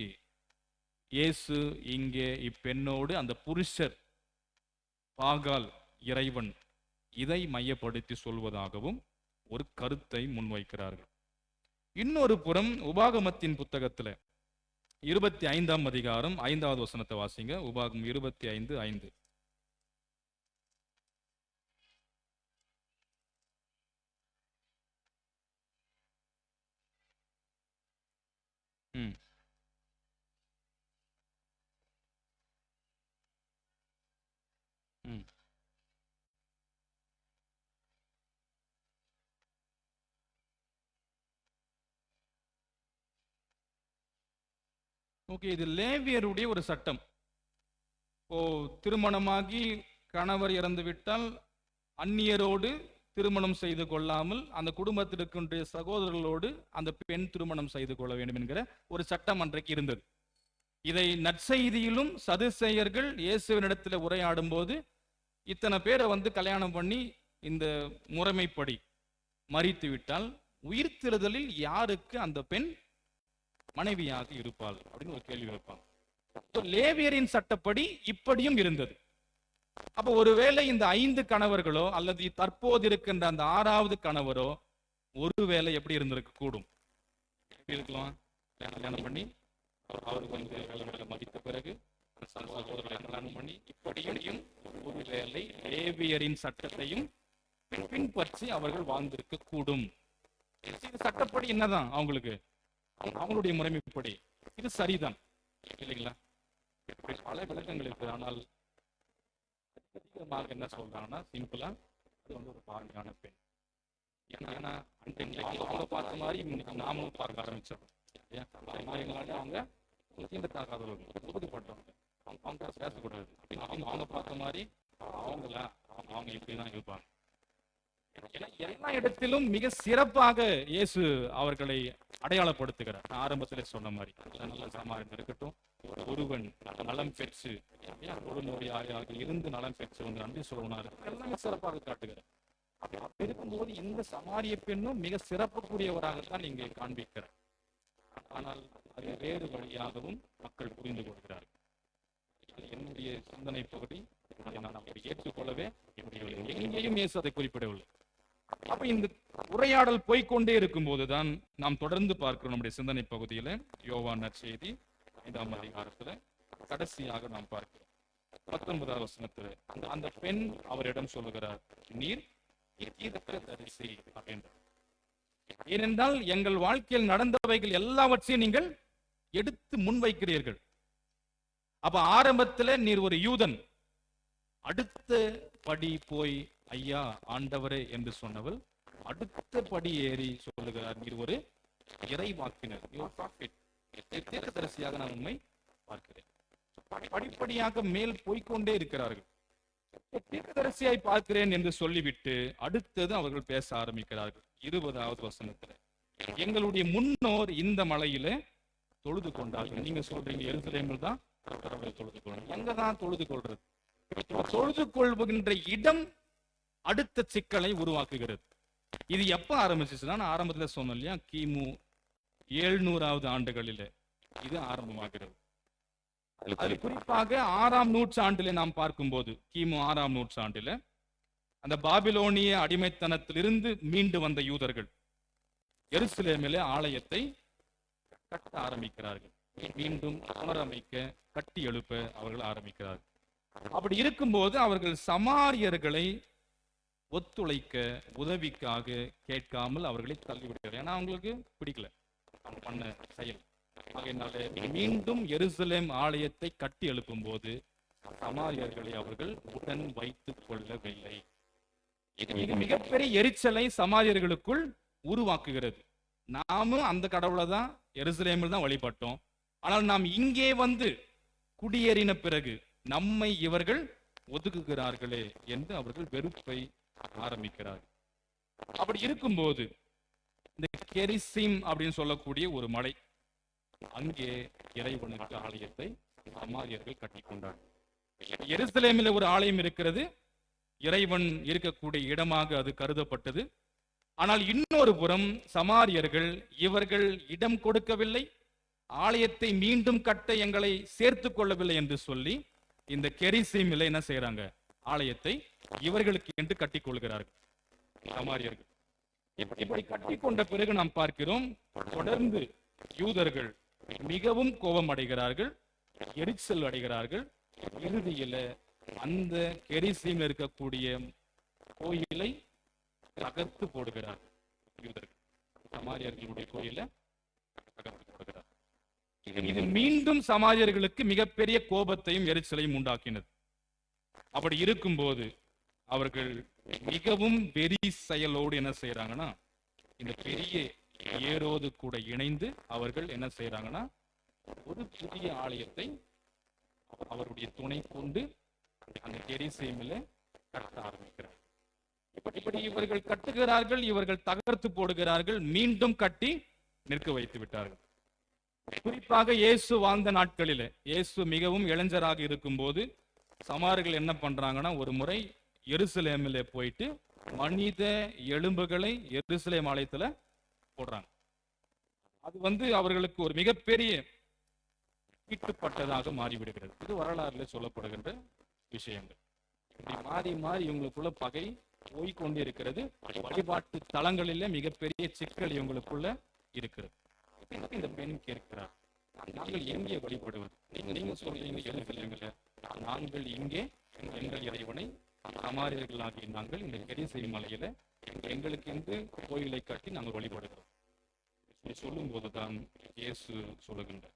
இயேசு இங்கே இப்பெண்ணோடு அந்த புருஷர் பாகால் இறைவன் இதை மையப்படுத்தி சொல்வதாகவும் ஒரு கருத்தை முன்வைக்கிறார்கள். இன்னொரு புறம் உபாகமத்தின் புத்தகத்துல 25ஆம் அதிகாரம் 5வது வசனத்தை வாசிங்க. உபாகமம் 25:5. ஓகே, இது லேவியருடைய ஒரு சட்டம். இப்போ திருமணமாகி கணவர் இறந்து விட்டால் அந்நியரோடு திருமணம் செய்து கொள்ளாமல் அந்த குடும்பத்தில் இருக்கின்ற சகோதரர்களோடு அந்த பெண் திருமணம் செய்து கொள்ள வேண்டும் என்கிற ஒரு சட்டம் அன்றைக்கு இருந்தது. இதை நற்செய்தியிலும் சதுசேயர்கள் இயேசுவினிடத்தில் உரையாடும் போது இத்தனை பேரை கல்யாணம் பண்ணி இந்த முறைமைப்படி மரித்து விட்டால் உயிர்த்தெழுதலில் யாருக்கு அந்த பெண் மனைவியாக இருப்பாள் அப்படின்னு ஒரு கேள்வி வைப்பாங்க. லேவியரின் சட்டப்படி இப்படியும் இருந்தது. அப்ப ஒருவேளை இந்த 5 கணவர்களோ அல்லது தற்போது இருக்கின்ற அந்த 6வது கணவரோ ஒருவேளை எப்படி இருந்திருக்க கூடும்? எப்படி இருக்கலாம்? கல்யாணம் பண்ணி அவருக்கு மதித்த பிறகு சகோதரர்களை கல்யாணம் பண்ணி இப்படியும் ஒருவேளை லேவியரின் சட்டத்தையும் பின்பற்றி அவர்கள் வாழ்ந்திருக்க கூடும். சட்டப்படி என்னதான் அவங்களுடைய முறைமைப்படி இது சரிதான் இல்லைங்களா? பல விளக்கங்கள் இருக்கு. ஆனால் அதிகமாக என்ன சொல்றாங்கன்னா சிம்பிளா அது ஒரு பாங்கான பெண். ஏன்னா அவங்க பார்த்த மாதிரி நாமும் பார்க்க ஆரம்பிச்சோம். அவங்க உறுதிப்பட்டவங்க, அவங்க பேசக்கூடாது அப்படின்னு அவங்க பார்த்த மாதிரி அவங்க இப்படிதான் இருப்பாங்க. எல்லா இடத்திலும் மிக சிறப்பாக இயேசு அவர்களை அடையாளப்படுத்துகிறார். ஆரம்பத்தில் சொன்ன மாதிரி நல்ல சமாரியம் இருக்கட்டும், ஒருவன் நலம் பெற்று நோயாளியாக இருந்து நலம் பெற்று நன்றி சொல்லுவார், எல்லாமே சிறப்பாக காட்டுகிறார். அப்படி இருக்கும்போது இந்த சமாரிய பெண்ணும் மிக சிறப்புக்குரியவராகத்தான் இங்கே காண்பிக்கிறார். ஆனால் அது வேறு வழியாகவும் மக்கள் புரிந்து கொள்கிறார்கள். என்னுடைய சிந்தனை பகுதி நான் அப்படி ஏற்றுக்கொள்ளவே எங்கேயும் இயேசு அதை குறிப்பிடவில்லை. அப்ப இந்த உரையாடல் போய்கொண்டே இருக்கும் போதுதான் நாம் தொடர்ந்து பார்க்கிறோம் நம்முடைய சிந்தனை பகுதியில யோவான் நற்செய்தி 5ஆம் அதிகாரத்துல கடைசியாக நாம் பார்க்கிறோம் 19வது வசனத்துல அந்த பெண் அவரிடம் சொல்லுகிறார், நீர் தீர்க்கதரிசி அப்படின்றார். ஏனென்றால் எங்கள் வாழ்க்கையில் நடந்தவைகள் எல்லாவற்றையும் நீங்கள் எடுத்து முன்வைக்கிறீர்கள். அப்ப ஆரம்பத்துல நீர் ஒரு யூதன், அடுத்த படி போய் ஐயா ஆண்டவரே என்று சொன்னவள் அடுத்த படி ஏறி சொல்லுகிறார், நீர் ஒரு இறைவாக்கினர், தீர்க்கதரிசியாக நான் உண்மை பார்க்கிறேன். படிப்படியாக மேல் போய்கொண்டே இருக்கிறார்கள். தீர்க்கதரிசியாய் பார்க்கிறேன் என்று சொல்லிவிட்டு அடுத்தது அவர்கள் பேச ஆரம்பிக்கிறார்கள். 20வது வசனத்துல எங்களுடைய முன்னோர் இந்த மலையில தொழுது கொண்டார்கள். நீங்க சொல்றீங்க எருசலேமில் தான் தொழுது கொள்ளும். எங்கதான் தொழுது கொள்றது? தொழுது கொள்கின்ற இடம் அடுத்த சிக்கலை உருவாக்குகிறது. இது எப்ப ஆரம்பிச்சுன்னா, நான் ஆரம்பத்துல சொன்னேன் இல்லையா, கிமு 700வது ஆண்டுகளில இது ஆரம்பமாகிறது. அது குறிப்பாக 6ஆம் நூற்றாண்டில நாம் பார்க்கும்போது, கிமு 6ஆம் நூற்றாண்டில அந்த பாபிலோனிய அடிமைத்தனத்திலிருந்து மீண்டு வந்த யூதர்கள் எருசலேமிலே ஆலயத்தை கட்ட ஆரம்பிக்கிறார்கள். மீண்டும் புனரமைக்க, கட்டி எழுப்ப அவர்கள் ஆரம்பிக்கிறார்கள். அப்படி இருக்கும்போது அவர்கள் சமாரியர்களை ஒத்துழைக்க உதவிக்காக கேட்காமல் அவர்களை தள்ளிவிடுகிறார். ஏன்னா அவங்களுக்கு பிடிக்கல அவங்க பண்ண செயல். ஆகையினால மீண்டும் எருசலேம் ஆலயத்தை கட்டி எழுப்பும் போது சமாரியர்களை அவர்கள் உடன் வைத்துக் கொள்ளவில்லை. இது மிகப்பெரிய எரிச்சலை சமாரியர்களுக்குள் உருவாக்குகிறது. நாமும் அந்த கடவுளை தான் எருசலேமில் தான் வழிபட்டோம். ஆனால் நாம் இங்கே வந்து குடியேறின பிறகு நம்மை இவர்கள் ஒதுக்குகிறார்களே என்று அவர்கள் வெறுப்பை ஆரம்பிக்கிறார்கள். அப்படி இருக்கும்போது இந்த கெரிசிம் அப்படின்னு சொல்லக்கூடிய ஒரு மலை, அங்கே இறைவனுக்கு ஆலயத்தை சமாரியர்கள் கட்டி கொண்டார்கள். எருசலேமில் ஒரு ஆலயம் இருக்கிறது, இறைவன் இருக்கக்கூடிய இடமாக அது கருதப்பட்டது. ஆனால் இன்னொரு புறம் சமாரியர்கள் இவர்கள் இடம் கொடுக்கவில்லை, ஆலயத்தை மீண்டும் கட்ட எங்களை சேர்த்து கொள்ளவில்லை என்று சொல்லி இந்த கெரிசீமில் என்ன செய்யறாங்க, ஆலயத்தை இவர்களுக்கு என்று கட்டிக் கொள்கிறார்கள் சமாரியர்கள். இப்படி கட்டி கொண்ட பிறகு நாம் பார்க்கிறோம், தொடர்ந்து யூதர்கள் மிகவும் கோபம் அடைகிறார்கள், எரிச்சல் அடைகிறார்கள். இறுதியில அந்த கெரிசீமில் இருக்கக்கூடிய கோயிலை தகர்த்து போடுகிறார்கள். யூதர்கள் சமாரியர்களுடைய கோயிலை தகர்த்து போடுகிறார். இது மீண்டும் சமாரியர்களுக்கு மிகப்பெரிய கோபத்தையும் எரிச்சலையும் உண்டாக்கினது. அப்படி இருக்கும்போது அவர்கள் மிகவும் வெறி செயலோடு என்ன செய்யறாங்கன்னா, இந்த பெரிய ஏரோது கூட இணைந்து அவர்கள் என்ன செய்யறாங்கன்னா, ஒரு புதிய ஆலயத்தை அவருடைய துணை கொண்டு அந்த எருசலேமில் கட்ட ஆரம்பிக்கிறார். இப்படி இவர்கள் கட்டுகிறார்கள், இவர்கள் தகர்த்து போடுகிறார்கள், மீண்டும் கட்டி நிற்க வைத்து விட்டார்கள். குறிப்பாக இயேசு வாழ்ந்த நாட்களில், இயேசு மிகவும் இளைஞராக இருக்கும் போது சமாரியர்கள் என்ன பண்றாங்கன்னா, ஒரு முறை எருசலேமில் போயிட்டு மனித எலும்புகளை எருசலேம் ஆலயத்துல போடுறாங்க. அது அவர்களுக்கு ஒரு மிகப்பெரிய தீட்டுப்பட்டதாக மாறிவிடுகிறது. இது வரலாறுல சொல்லப்படுகின்ற விஷயங்கள். மாறி மாறி இவங்களுக்குள்ள பகை போய்கொண்டே இருக்கிறது. வழிபாட்டு தலங்களில மிகப்பெரிய சிக்கல் இவங்களுக்குள்ள இருக்கிறது. இந்த பெண் கேட்கிறார், நாங்கள் எங்கே வழிபடுவது? நீங்க சொல்றீங்க எருசலேமில், நாங்கள் இங்கே எங்கள் இறைவனை சமாரியர்களாகிய நாங்கள் இந்த கெரிசீம் மலையில எங்களுக்கு என்று கோயிலை கட்டி நாங்கள் வழிபடுகிறோம். சொல்லும் போதுதான் இயேசு சொல்லுகின்ற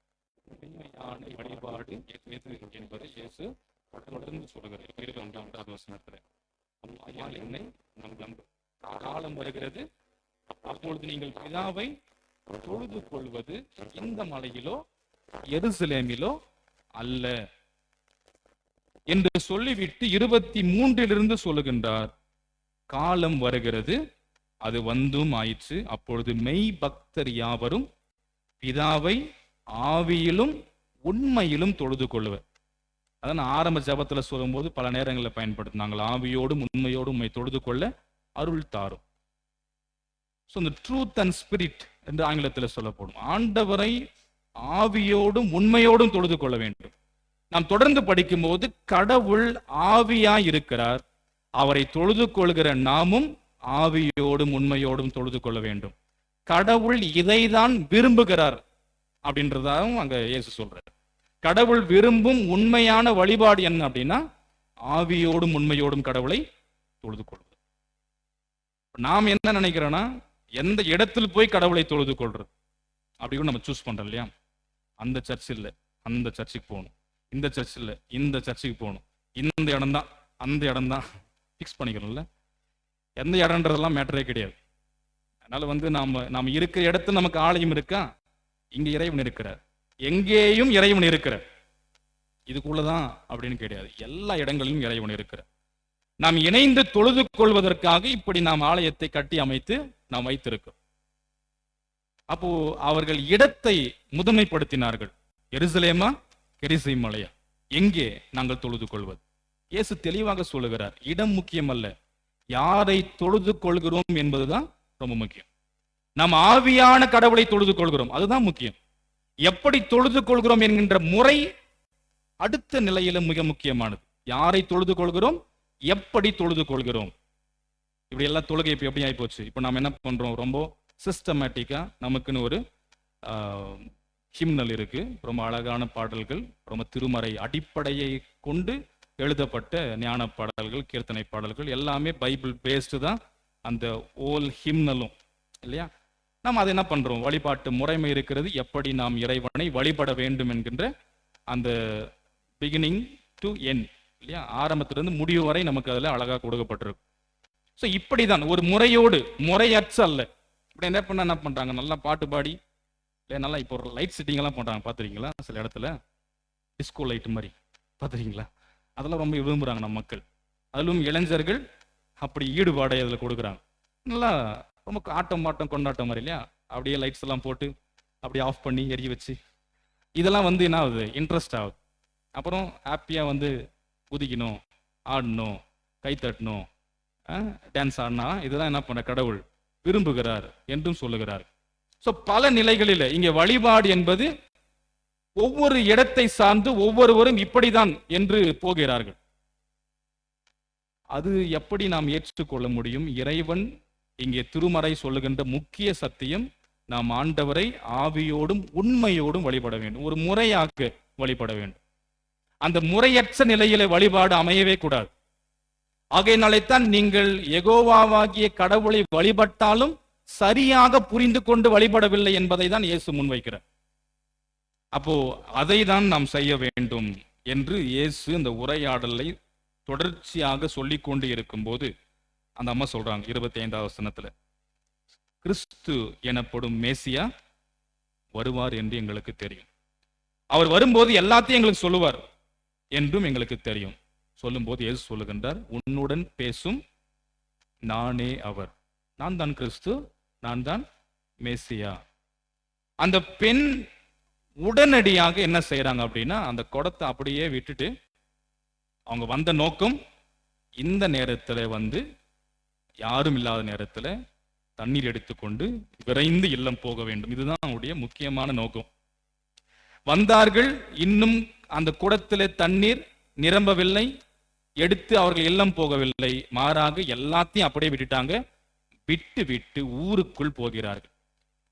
உண்மையான வழிபாடு எது என்பதை இயேசு தொடர்ந்து சொல்லுகிறார். 22வது வசனத்துல, என்னை நம்பு, காலம் வருகிறது, அப்பொழுது நீங்கள் பிதாவை தொழுது கொள்வது இந்த மலையிலோ எருசலேமிலோ அல்ல என்று சொல்லிவிட்டு 23 சொல்லுகின்றார். காலம் வருகிறது, அது வந்தும் ஆயிற்று, அப்பொழுது மெய் பக்தர் யாவரும் பிதாவை ஆவியிலும் உண்மையிலும் தொழுது கொள்வர். அதான் ஆரம்ப ஜபத்துல சொல்லும் போது பல நேரங்களில் பயன்படுத்தும், நாங்கள் ஆவியோடும் உண்மையோடும் உண்மை தொழுது கொள்ள அருள் தாரும். ட்ரூத் அண்ட் ஸ்பிரிட் என்று ஆங்கிலத்தில் சொல்லப்படும். ஆண்டவரை ஆவியோடும் உண்மையோடும் தொழுது கொள்ள வேண்டும். நாம் தொடர்ந்து படிக்கும் போது கடவுள் ஆவியாய் இருக்கிறார், அவரை தொழுது கொள்கிற நாமும் ஆவியோடும் உண்மையோடும் தொழுது கொள்ள வேண்டும். கடவுள் இதைதான் விரும்புகிறார் அப்படின்றதாவும் அங்க இயேசு சொல்றார். கடவுள் விரும்பும் உண்மையான வழிபாடு என்ன அப்படின்னா, ஆவியோடும் உண்மையோடும் கடவுளை தொழுது கொள்வது. நாம் என்ன நினைக்கிறோம்னா, எந்த இடத்தில் போய் கடவுளை தொழுது கொள்றது அப்படி நம்ம சூஸ் பண்றோம் இல்லையா? அந்த சர்ச் இல்ல அந்த சர்ச்சுக்கு போகணும், இந்த சர்ச் இல்ல இந்த சர்ச்சுக்கு போகணும், இந்த இடம் தான் அந்த இடம் தான் பிக்ஸ் பண்ணிக்கிறோம்ல. எந்த இடம்ன்றதெல்லாம் மேட்டரே கிடையாது. அதனால நாம இருக்கிற இடத்துல நமக்கு ஆலயம் இருக்கா, இங்க இறைவன் இருக்கிறார், எங்கேயும் இறைவன் இருக்கிறார், இதுக்குள்ளதான் அப்படின்னு கிடையாது, எல்லா இடங்களிலும் இறைவன் இருக்கிறார். நாம் இணைந்து தொழுது கொள்வதற்காக இப்படி நாம் ஆலயத்தை கட்டி அமைத்து நாம் வைத்திருக்கிறோம். அப்போ அவர்கள் இடத்தை முதன்மைப்படுத்தினார்கள். எருசலேமா கெரிசீம் மலையா, எங்கே நாங்கள் தொழுது கொள்வது? இயேசு தெளிவாக சொல்லுகிறார், இடம் முக்கியம் அல்ல, யாரை தொழுது கொள்கிறோம் என்பதுதான் ரொம்ப முக்கியம். நாம் ஆவியான கடவுளை தொழுது கொள்கிறோம், அதுதான் முக்கியம். எப்படி தொழுது கொள்கிறோம் என்கின்ற முறை அடுத்த நிலையில மிக முக்கியமானது. யாரை தொழுது கொள்கிறோம், எப்படி தொழுது கொள்கிறோம். இப்படி எல்லாம் தொழுகை இப்ப எப்படி ஆகி போச்சு. இப்ப நாம என்ன பண்றோம், ரொம்ப சிஸ்டமேட்டிக்கா நமக்குன்னு ஒரு ஹிம்னல் இருக்கு, ரொம்ப அழகான பாடல்கள், ரொம்ப திருமறை அடிப்படையை கொண்டு எழுதப்பட்ட ஞான பாடல்கள், கீர்த்தனை பாடல்கள் எல்லாமே பைபிள் பேஸ்டு தான் அந்த ஓல் ஹிம்னலும், இல்லையா? நாம் அதை என்ன பண்றோம்? வழிபாட்டு முறைமை இருக்கிறது, எப்படி நாம் இறைவனை வழிபட வேண்டும் என்கின்ற அந்த பிகினிங் டு எண்ட், இல்லையா? ஆரம்பத்திலிருந்து முடிவு வரை நமக்கு அதில் அழகாக கொடுக்கப்பட்டிருக்கு. ஸோ இப்படிதான் ஒரு முறையோடு, முறையற்ற அல்ல. இப்படி என்ன பண்றாங்க? நல்லா பாட்டு பாடி, இல்லை நல்லா இப்போ ஒரு லைட் செட்டிங் எல்லாம் பண்றாங்க, பார்த்துருக்கீங்களா? சில இடத்துல டிஸ்கோ லைட் மாதிரி, பார்த்துருக்கீங்களா? அதெல்லாம் ரொம்ப விரும்புறாங்க நம்ம மக்கள். அதிலும் இளைஞர்கள் அப்படி ஈடுபாடை அதில் கொடுக்குறாங்க. நல்லா ரொம்ப ஆட்டம் பாட்டம் கொண்டாட்டம் மாதிரி, இல்லையா? அப்படியே லைட்ஸ் எல்லாம் போட்டு அப்படியே ஆஃப் பண்ணி எரிய வச்சு, இதெல்லாம் வந்து என்ன ஆகுது? இன்ட்ரெஸ்ட் ஆகுது. அப்புறம் ஹாப்பியாக வந்து குதிக்கணும், ஆடணும், கை தட்டணும், டான்ஸ் ஆடினா இதெல்லாம் என்ன பண்ண கடவுள் விரும்புகிறார் என்றும் சொல்லுகிறார். ஸோ பல நிலைகளில் இங்கே வழிபாடு என்பது ஒவ்வொரு இடத்தை சார்ந்து ஒவ்வொருவரும் இப்படிதான் என்று போகிறார்கள். அது எப்படி நாம் ஏற்றுக்கொள்ள முடியும்? இறைவன் இங்கே திருமறை சொல்லுகின்ற முக்கிய சத்தியம், நாம் ஆண்டவரை ஆவியோடும் உண்மையோடும் வழிபட வேண்டும், ஒரு முறையாக வழிபட வேண்டும். அந்த முறையற்ற நிலையில வழிபாடு அமையவே கூடாது. ஆகையினாலேத்தான் நீங்கள் யெகோவாவாகிய கடவுளை வழிபட்டாலும் சரியாக புரிந்து கொண்டு வழிபடவில்லை என்பதை தான் இயேசு முன்வைக்கிறார். அப்போ அதை தான் நாம் செய்ய வேண்டும் என்று இயேசு இந்த உரையாடலை தொடர்ச்சியாக சொல்லிக் கொண்டு இருக்கும்போது அந்த அம்மா சொல்றாங்க 25வது வசனத்துல, கிறிஸ்து எனப்படும் மேசியா வருவார் என்று எங்களுக்கு தெரியும். அவர் வரும்போது எல்லாத்தையும் எங்களுக்கு சொல்லுவார் என்றும் எங்களுக்கு தெரியும். சொல்லும்போது இயேசு சொல்லுகின்றார், உன்னுடன் பேசும் நானே அவர். நான் தான் கிறிஸ்து, நான் தான் மேசியா. அந்த பெண் உடனடியாக என்ன செய்யறாங்க அப்படின்னா, அந்த குடத்தை அப்படியே விட்டுட்டு, அவங்க வந்த நோக்கம் இந்த நேரத்துல வந்து யாரும் இல்லாத நேரத்துல தண்ணீர் எடுத்துக்கொண்டு விரைந்து இல்லம் போக வேண்டும். இதுதான் அவருடைய முக்கியமான நோக்கம். வந்தார்கள், இன்னும் அந்த குடத்திலே தண்ணீர் நிரம்பவில்லை, எடுத்து அவர்கள் இல்லம் போகவில்லை, மாறாக எல்லாத்தையும் அப்படியே விட்டுட்டாங்க. விட்டு விட்டு ஊருக்குள் போகிறார்கள்.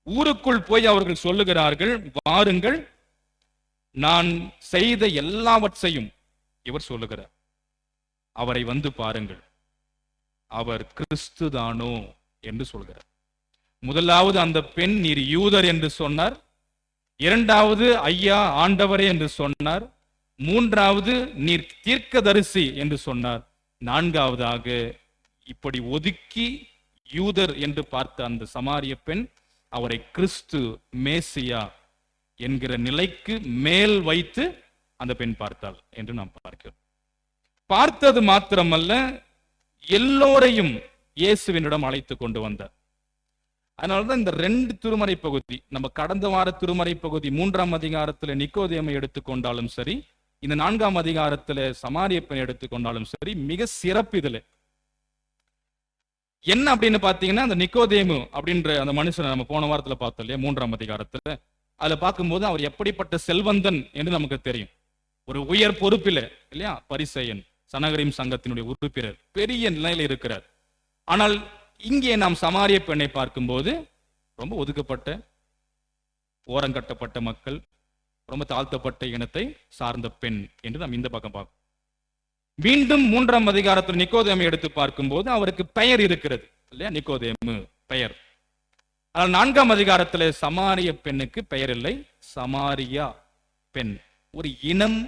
ஊருக்குள் போய் அவர்கள் சொல்லுகிறார்கள், வாருங்கள், நான் செய்த எல்லாவற்றையும் இவர் சொல்லுகிறார், அவரை வந்து பாருங்கள், அவர் கிறிஸ்து தானோ என்று சொல்கிறார். முதலாவது அந்த பெண், நீர் யூதர் என்று சொன்னார். இரண்டாவது, ஐயா ஆண்டவரே என்று சொன்னார். மூன்றாவது, நீர் தீர்க்கதரிசி என்று சொன்னார். நான்காவதாக, இப்படி ஒதுக்கி யூதர் என்று பார்த்த அந்த சமாரிய பெண் அவரை கிறிஸ்து மேசியா என்கிற நிலைக்கு மேல் வைத்து அந்த பெண் பார்த்தாள் என்று நாம் பார்க்கிறோம். பார்த்தது மாத்திரமல்ல, எல்லோரையும் இயேசுவினிடம் அழைத்து கொண்டு வந்தார். அதனாலதான் இந்த 2 திருமறை பகுதி, நம்ம கடந்த வார திருமறை பகுதி 3ஆம் அதிகாரத்துல நிக்கோதேமை எடுத்துக்கொண்டாலும் சரி, இந்த 4ஆம் அதிகாரத்துல சமாரிய பெண் எடுத்துக்கொண்டாலும் சரி, மிக சிறப்பு. இதுல என்ன அப்படின்னு பாத்தீங்கன்னா, அந்த நிக்கோதேமு அப்படின்ற அந்த மனுஷனை நம்ம போன வாரத்துல பார்த்தோம் இல்லையா, 3ஆம் அதிகாரத்துல. அதுல பார்க்கும்போது அவர் எப்படிப்பட்ட செல்வந்தன் என்று நமக்கு தெரியும். ஒரு உயர் பொறுப்பில, இல்லையா, பரிசேயன், சனகரிம் சங்கத்தினுடைய உறுப்பினர், பெரிய நிலையில இருக்கிறார். ஆனால் இங்கே நாம் சமாரிய பெண்ணை பார்க்கும்போது ரொம்ப ஒதுக்கப்பட்ட, ஓரங்கட்டப்பட்ட மக்கள், ரொம்ப தாழ்த்தப்பட்ட இனத்தை சார்ந்த பெண் என்று நாம் இந்த பக்கம் பார்க்கணும். மீண்டும் 3ஆம் அதிகாரத்தில் நிக்கோதேமை எடுத்து பார்க்கும்போது அவருக்கு பெயர் இருக்கிறது இல்லையா, நிக்கோதேமு பெயர். ஆனால் 4ஆம் அதிகாரத்தில் சமாரிய பெண்ணுக்கு பெயர் இல்லை, சமாரியா பெண், ஒரு இனம்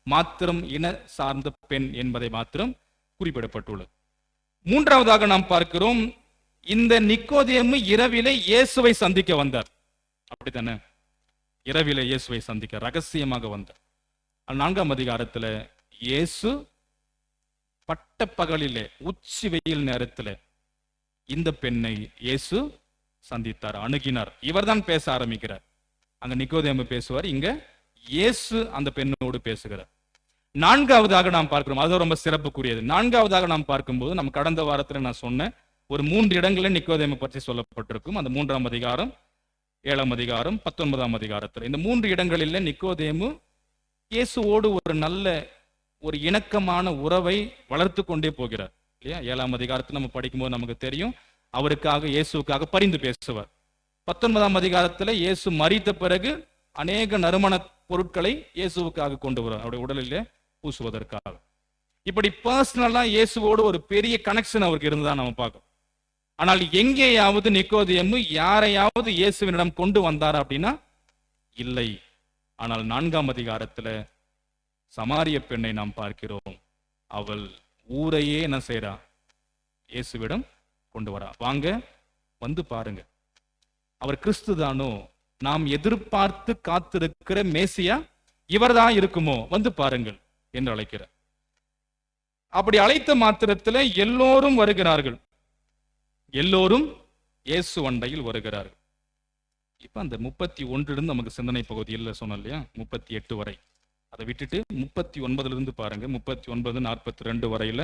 மாத்திரம், இன சார்ந்த பெண் என்பதை மாத்திரம் குறிப்பிடப்பட்டுள்ளது. மூன்றாவதாக நாம் பார்க்கிறோம், இந்த நிக்கோதேமு இரவிலே இயேசுவை சந்திக்க வந்தார். அப்படித்தானே? இரவிலே இயேசுவை சந்திக்க ரகசியமாக வந்தார். 4ஆம் அதிகாரத்துல இயேசு பட்ட பகலிலே, உச்சி வெயில் நேரத்தில் இந்த பெண்ணை இயேசு சந்தித்தார், அணுகினார். இவர்தான் பேச ஆரம்பிக்கிறார். அங்க நிக்கோதேமு பேசுவார், இங்க இயேசு அந்த பெண்ணோடு பேசுகிறார். 4ஆவதாக நாம் பார்க்கிறோம், அது ரொம்ப சிறப்புக்குரியது. 4ஆவதாக நாம் பார்க்கும்போது, நம்ம கடந்த வாரத்தில் நான் சொன்னேன், ஒரு 3 இடங்களில் நிக்கோதேமு பற்றி சொல்லப்பட்டிருக்கும். அந்த 3ஆம் அதிகாரம், 7ஆம் அதிகாரம், 19ஆம் அதிகாரத்தில். இந்த 3 இடங்களில் நிக்கோதேமு இயேசுவோடு ஒரு நல்ல, ஒரு இணக்கமான உறவை வளர்த்து கொண்டே போகிறார் இல்லையா. 7ஆம் அதிகாரத்தில் நம்ம படிக்கும்போது நமக்கு தெரியும், அவருக்காக, இயேசுக்காக பரிந்து பேசுவார். 19ஆம் அதிகாரத்தில் இயேசு மரித்த பிறகு அநேக நறுமண பொருட்களை இயேசுவுக்காக கொண்டு வரார், அவருடைய உடலிலே பூசுவதற்காக. இப்படி பர்சனலா இயேசுவோடு ஒரு பெரிய கனெக்ஷன் அவருக்கு இருந்ததா நம்ம பார்க்கணும். ஆனால் எங்கேயாவது நிக்கோதேமு யாரையாவது இயேசுவினிடம் கொண்டு வந்தார் அப்படின்னா இல்லை. ஆனால் 4ஆம் அதிகாரத்துல சமாரிய பெண்ணை நாம் பார்க்கிறோம். அவள் ஊரையே என்ன செய்றா? இயேசுவிடம் கொண்டு வரா. வாங்க வந்து பாருங்க, அவர் கிறிஸ்து தானோ, நாம் எதிர்பார்த்து காத்திருக்கிற மேசியா இவர்தான் இருக்குமோ, வந்து பாருங்கள் என்று அழைக்கிறார். அப்படி அழைத்த மாத்திரத்தில் எல்லோரும் வருகிறார்கள், எல்லோரும் இயேசு அண்டையில் வருகிறார்கள். இப்ப அந்த 31 நமக்கு சிந்தனை பகுதியில் சொன்னோம் இல்லையா, 38 வரை அதை விட்டுட்டு 39 பாருங்க. 39, 42 வரையில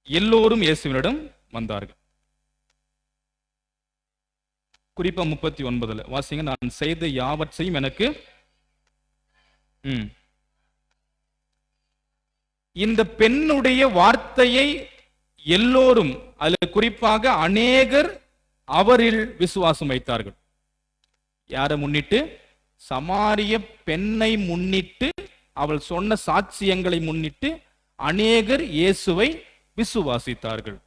எல்லோரும் இயேசுவினிடம் வந்தார்கள். குறிப்பா 39 வாசிங்க. நான் செய்த யாவற்றையும் எனக்கு இந்த பெண்ணுடைய வார்த்தையை எல்லோரும், அதில் குறிப்பாக அநேகர் அவரில் விசுவாசம் வைத்தார்கள். யாரை முன்னிட்டு? சமாரிய பெண்ணை முன்னிட்டு, அவள் சொன்ன சாட்சியங்களை முன்னிட்டு அநேகர் இயேசுவை விசுவாசித்தார்கள்.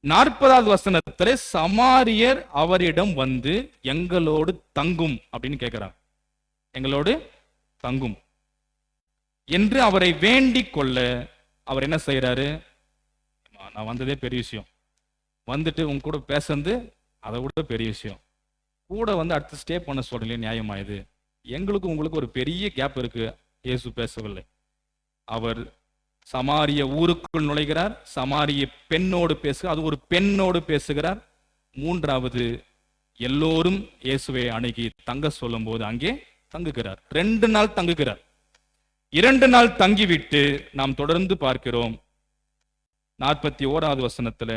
40வது வசனத்திலே சமாரியர் அவரிடம் வந்து எங்களோடு தங்கும் அப்படின்னு கேட்கிறாங்க. எங்களோடு தங்கும் என்று அவரை வேண்டிக் கொள்ள அவர் என்ன செய்யறாரு? நான் வந்ததே பெரிய விஷயம், வந்துட்டு உங்க கூட பேசுறது அதை விட பெரிய விஷயம், கூட வந்து அடுத்து ஸ்டே பண்ண சொல்றீங்களே, நியாயமா இது? எங்களுக்கு உங்களுக்கு ஒரு பெரிய கேப் இருக்கு. இயேசு பேசவில்லை. அவர் சமாரிய ஊருக்குள் நுழைகிறார், சமாரிய பெண்ணோடு பேசுகிறார், அது ஒரு பெண்ணோடு பேசுகிறார். 3வது எல்லோரும் இயேசுவை அணுகி தங்க சொல்லும் போது அங்கே தங்குகிறார். 2 நாள் தங்குகிறார். 2 நாள் தங்கிவிட்டு நாம் தொடர்ந்து பார்க்கிறோம் 41வது வசனத்துல,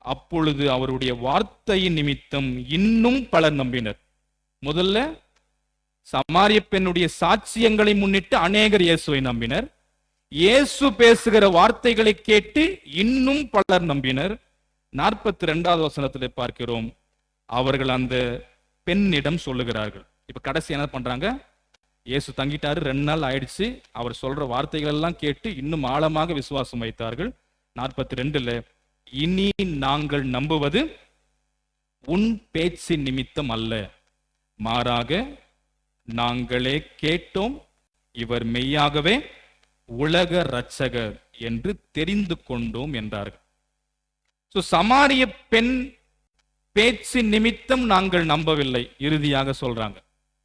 அப்பொழுது அவருடைய வார்த்தையின் நிமித்தம் இன்னும் பலர் நம்பினர். முதல்ல சமாரிய பெண்ணுடைய சாட்சியங்களை முன்னிட்டு அநேகர் இயேசுவை நம்பினர். இயேசு பேசுகிற வார்த்தைகளை கேட்டு இன்னும் பலர் நம்பினர். 42வது வசனத்தில் பார்க்கிறோம், அவர்கள் அந்த பெண்ணிடம் சொல்லுகிறார்கள். இப்ப கடைசி என்ன பண்றாங்க? இயேசு தங்கிட்டாரு, 2 நாள் ஆயிடுச்சு, அவர் சொல்ற வார்த்தைகள் எல்லாம் கேட்டு இன்னும் ஆழமாக விசுவாசம் வைத்தார்கள். 42ல, இனி நாங்கள் நம்புவது உன் பேச்சின் நிமித்தம் அல்ல, மாறாக நாங்களே கேட்டோம், இவர் மெய்யாகவே உலக இரட்சகர் என்று தெரிந்து கொண்டோம் என்றார்கள். சமாரிய பெண் பேச்சின் நிமித்தம் நாங்கள் நம்பவில்லை. இறுதியாக சொல்றாங்க,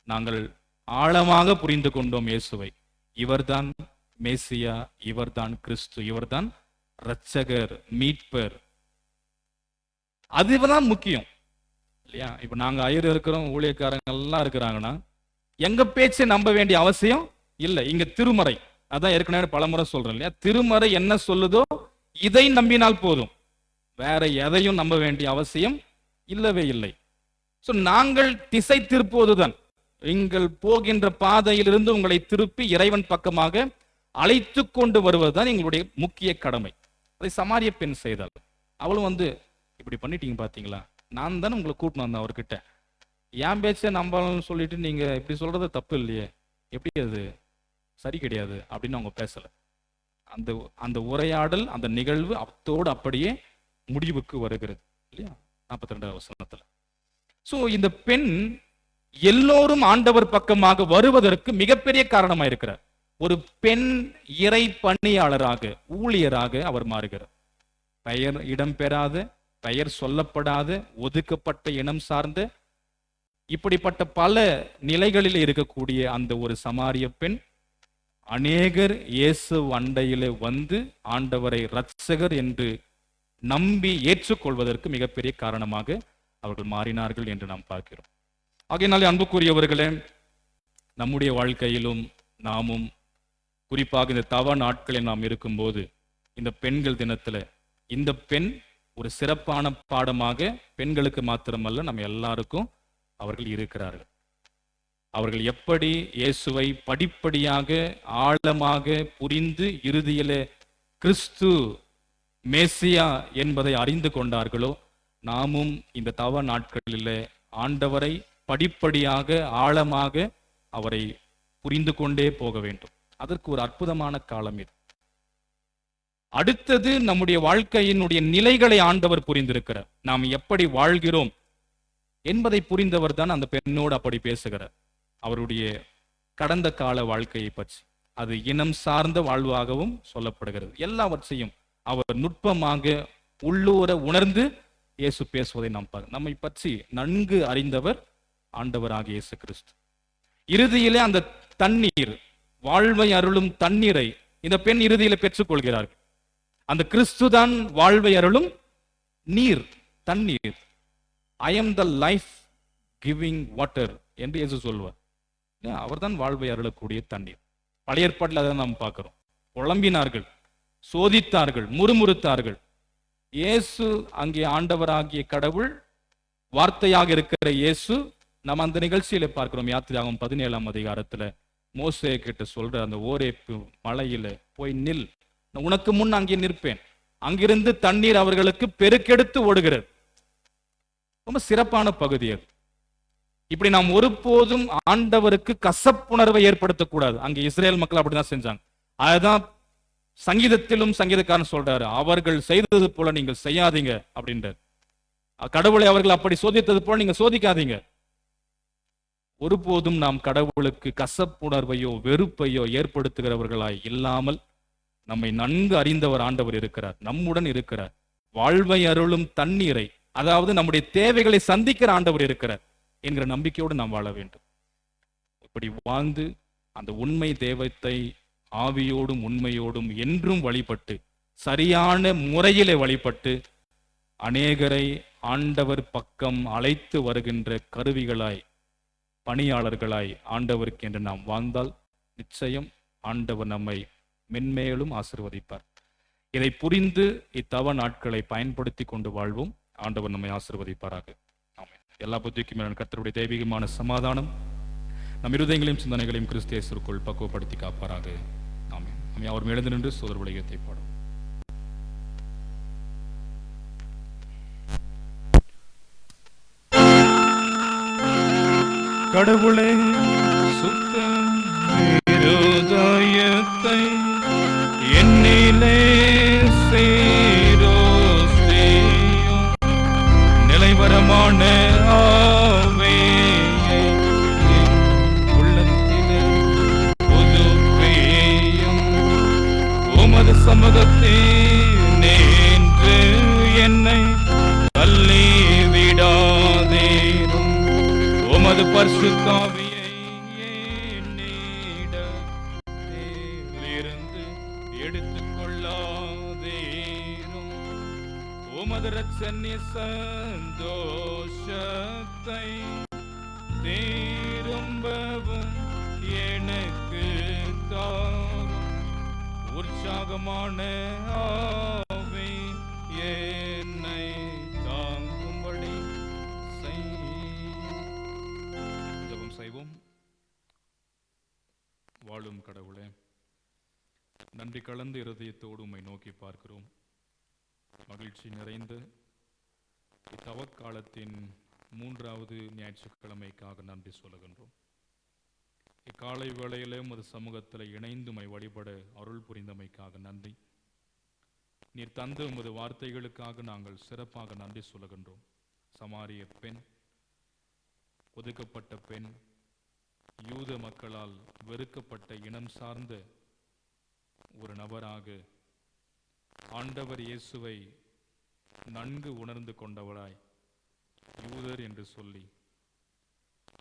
நாங்கள் ஆழமாக புரிந்து கொண்டோம் இயேசுவை, இவர்தான் மேசியா, இவர்தான் கிறிஸ்து, இவர்தான் இரட்சகர், மீட்பர். அதுதான் முக்கியம் இல்லையா? இப்ப நாங்க ஐயர் இருக்கிறோம், ஊழியக்காரங்க எல்லாம் இருக்கிறாங்கன்னா எங்க பேச்சை நம்ப வேண்டிய அவசியம் இல்லை. இங்க திருமறை, அதான் ஏற்கனவே பலமுறை சொல்றேன் இல்லையா, திருமறை என்ன சொல்லுதோ இதை நம்பினால் போதும், வேற எதையும் நம்ப வேண்டிய அவசியம் இல்லவே இல்லை. நாங்கள் திசை திருப்புவதுதான், நீங்கள் போகின்ற பாதையிலிருந்து உங்களை திருப்பி இறைவன் பக்கமாக அழைத்து கொண்டு வருவதுதான் எங்களுடைய முக்கிய கடமை. அதை சமாரிய பெண் செய்தாள். அவளும் வந்து, இப்படி பண்ணிட்டீங்க பாத்தீங்களா, நான் தானே உங்களை கூட்டினு வந்தேன் அவர்கிட்ட, என் பேச்ச நம்பலன்னு சொல்லிட்டு நீங்க இப்படி சொல்றது தப்பு இல்லையே, எப்படி அது சரி கிடையாது அப்படின்னு அவங்க பேசல. அந்த உரையாடல், அந்த நிகழ்வு அத்தோடு அப்படியே முடிவுக்கு வருகிறது இல்லையா 42வது வசனத்துல. இந்த பெண் எல்லோரும் ஆண்டவர் பக்கமாக வருவதற்கு மிகப்பெரிய காரணமா இருக்கிறார். ஒரு பெண் இறை பணியாளராக, ஊழியராக அவர் மாறுகிறார். பெயர் இடம்பெறாத, பெயர் சொல்லப்படாத, ஒதுக்கப்பட்ட இனம் சார்ந்த, இப்படிப்பட்ட பல நிலைகளில் இருக்கக்கூடிய அந்த ஒரு சமாரிய பெண் அநேகர் இயேசு அண்டையிலே வந்து ஆண்டவரை இரட்சகர் என்று நம்பி ஏற்றுக்கொள்வதற்கு மிகப்பெரிய காரணமாக அவர்கள் மாறினார்கள் என்று நாம் பார்க்கிறோம். ஆகையினாலே அன்புக்குரியவர்களே, நம்முடைய வாழ்க்கையிலும் நாமும் குறிப்பாக இந்த தவ நாட்களில் நாம் இருக்கும்போது, இந்த பெண்கள் தினத்துல இந்த பெண் ஒரு சிறப்பான பாடமாக பெண்களுக்கு மாத்திரமல்ல, நம்ம எல்லாருக்கும் அவர்கள் இருக்கிறார்கள். அவர்கள் எப்படி இயேசுவை படிப்படியாக ஆழமாக புரிந்து இறுதியிலே கிறிஸ்து மேசியா என்பதை அறிந்து கொண்டார்களோ, நாமும் இந்த தவ நாட்களிலே ஆண்டவரை படிப்படியாக ஆழமாக அவரை புரிந்து கொண்டே போக வேண்டும். அதற்கு ஒரு அற்புதமான காலம் இது. அடுத்தது நம்முடைய வாழ்க்கையினுடைய நிலைகளை ஆண்டவர் புரிந்திருக்கிறார். நாம் எப்படி வாழ்கிறோம் என்பதை புரிந்தவர் தான் அந்த பெண்ணோடு அப்படி பேசுகிறார். அவருடைய கடந்த கால வாழ்க்கையை பற்றி, அது இனம் சார்ந்த வாழ்வாகவும் சொல்லப்படுகிறது. எல்லாவற்றையும் அவர் நுட்பமாக உள்ளூர உணர்ந்து இயேசு பேசுவதை நாம் நம்மை பற்றி நன்கு அறிந்தவர் ஆண்டவராகிய இயேசு கிறிஸ்து. இறுதியிலே அந்த தண்ணீர், வாழ்வை அருளும் தண்ணீரை இந்த பெண் இறுதியில பெற்றுக் கொள்கிறார்கள். அந்த கிறிஸ்து தான் வாழ்வை அருளும் நீர், தண்ணீர். I am the life giving water என்று இயேசு சொல்வார். அவர் தான் வாழ்வை அருளக்கூடிய தண்ணீர். பழைய ஏற்பாட்டில் அதை நாம் பார்க்கிறோம். குழம்பினார்கள், சோதித்தார்கள், முறுமுறுத்தார்கள். இயேசு அங்கே ஆண்டவராகிய கடவுள், வார்த்தையாக இருக்கிற இயேசு. நாம் அந்த நிகழ்ச்சியில பார்க்கிறோம். யாத்திராகமம் 17ஆம் அதிகாரத்துல மோசே கிட்ட சொல்ற அந்த ஓரேப்பு மலையில போய் நில், உனக்கு முன் அங்கே நிற்பேன். அங்கிருந்து தண்ணீர் அவர்களுக்கு பெருக்கெடுத்து ஓடுகிறது. ரொம்ப சிறப்பான பகுதி அது. இப்படி நாம் ஒருபோதும் ஆண்டவருக்கு கசப்புணர்வை ஏற்படுத்தக்கூடாது. அங்கே இஸ்ரேல் மக்கள் அப்படிதான் செஞ்சாங்க. அதுதான் சங்கீதத்திலும் சங்கீதக்காரன் சொல்றாரு, அவர்கள் செய்தது போல நீங்கள் செய்யாதீங்க அப்படின்றார். கடவுளை அவர்கள் அப்படி சோதித்தது போல நீங்க சோதிக்காதீங்க. ஒருபோதும் நாம் கடவுளுக்கு கசப்புணர்வையோ வெறுப்பையோ ஏற்படுத்துகிறவர்களாய் இல்லாமல், நம்மை நன்கு அறிந்தவர் ஆண்டவர் இருக்கிறார், நம்முடன் இருக்கிறார். வாழ்வை அருளும் தண்ணீரை, அதாவது நம்முடைய தேவைகளை சந்திக்கிற ஆண்டவர் இருக்கிறார் என்கிற நம்பிக்கையோடு நாம் வாழ வேண்டும். இப்படி வாழ்ந்து அந்த உண்மை தெய்வத்தை ஆவியோடும் உண்மையோடும் என்றும் வழிபட்டு, சரியான முறையிலே வழிபட்டு, அநேகரை ஆண்டவர் பக்கம் அழைத்து வருகின்ற கருவிகளாய், பணியாளர்களாய் ஆண்டவருக்கு என்று நாம் வாழ்ந்தால் நிச்சயம் ஆண்டவர் நம்மை மென்மேலும் ஆசீர்வதிப்பார். இதை புரிந்து இத்தவ நாட்களை பயன்படுத்தி கொண்டு வாழ்வோம். ஆண்டவர் நம்மை ஆசீர்வதிப்பாராக. ஆமென். எல்லா புத்திக்கும் மேலான கர்த்தருடைய தெய்வீகமான சமாதானம் நம் இருதயங்களையும் சிந்தனைகளையும் கிறிஸ்து இயேசுவுக்குள் பக்குவப்படுத்தி காப்பாராக. ஆமென். நம்ம அவர் எழுந்து நின்று சோதர் விளையத்தை பாடும். கடவுளே, சுத்த இருதயத்தை என்னிலே சேரோ செய்யும், நிலைவரமான ஆவியை உள்ளத்திலே புதுப்பியும், உமது சமூகத்தில் நின்று என்னை தள்ளி விடாதேரும், உமது பரிசுத்த ஆவியை என்னிடத்திலிருந்து எடுத்துக்கொள்ளாதேரும், உமது இரட்சணிய சந்தோஷத்தை திரும்பவும் எனக்கு தாரும், உற்சாகமான ஆவி என்னை தாங்கும்படி ஜெபம் செய்வோம். வாழும் கடவுளே, நன்றி கலந்த இருதயத்தோடு உம்மை நோக்கி பார்க்கிறோம். மகிழ்ச்சி நிறைந்த இத்தவக்காலத்தின் 3வது ஞாயிற்றுக்கிழமைக்காக நன்றி சொல்லுகின்றோம். இக்காலை வேளையிலே உமது சமூகத்தில் இணைந்து உம்மை வழிபட அருள் புரிந்தமைக்காக நன்றி. நீர் தந்த உமது வார்த்தைகளுக்காக நாங்கள் சிறப்பாக நன்றி சொல்லுகின்றோம். சமாரிய பெண், ஒதுக்கப்பட்ட பெண், யூத மக்களால் வெறுக்கப்பட்ட இனம் சார்ந்த ஒரு நபராக ஆண்டவர் இயேசுவை நன்கு உணர்ந்து கொண்டவராய் யூதர் என்று சொல்லி,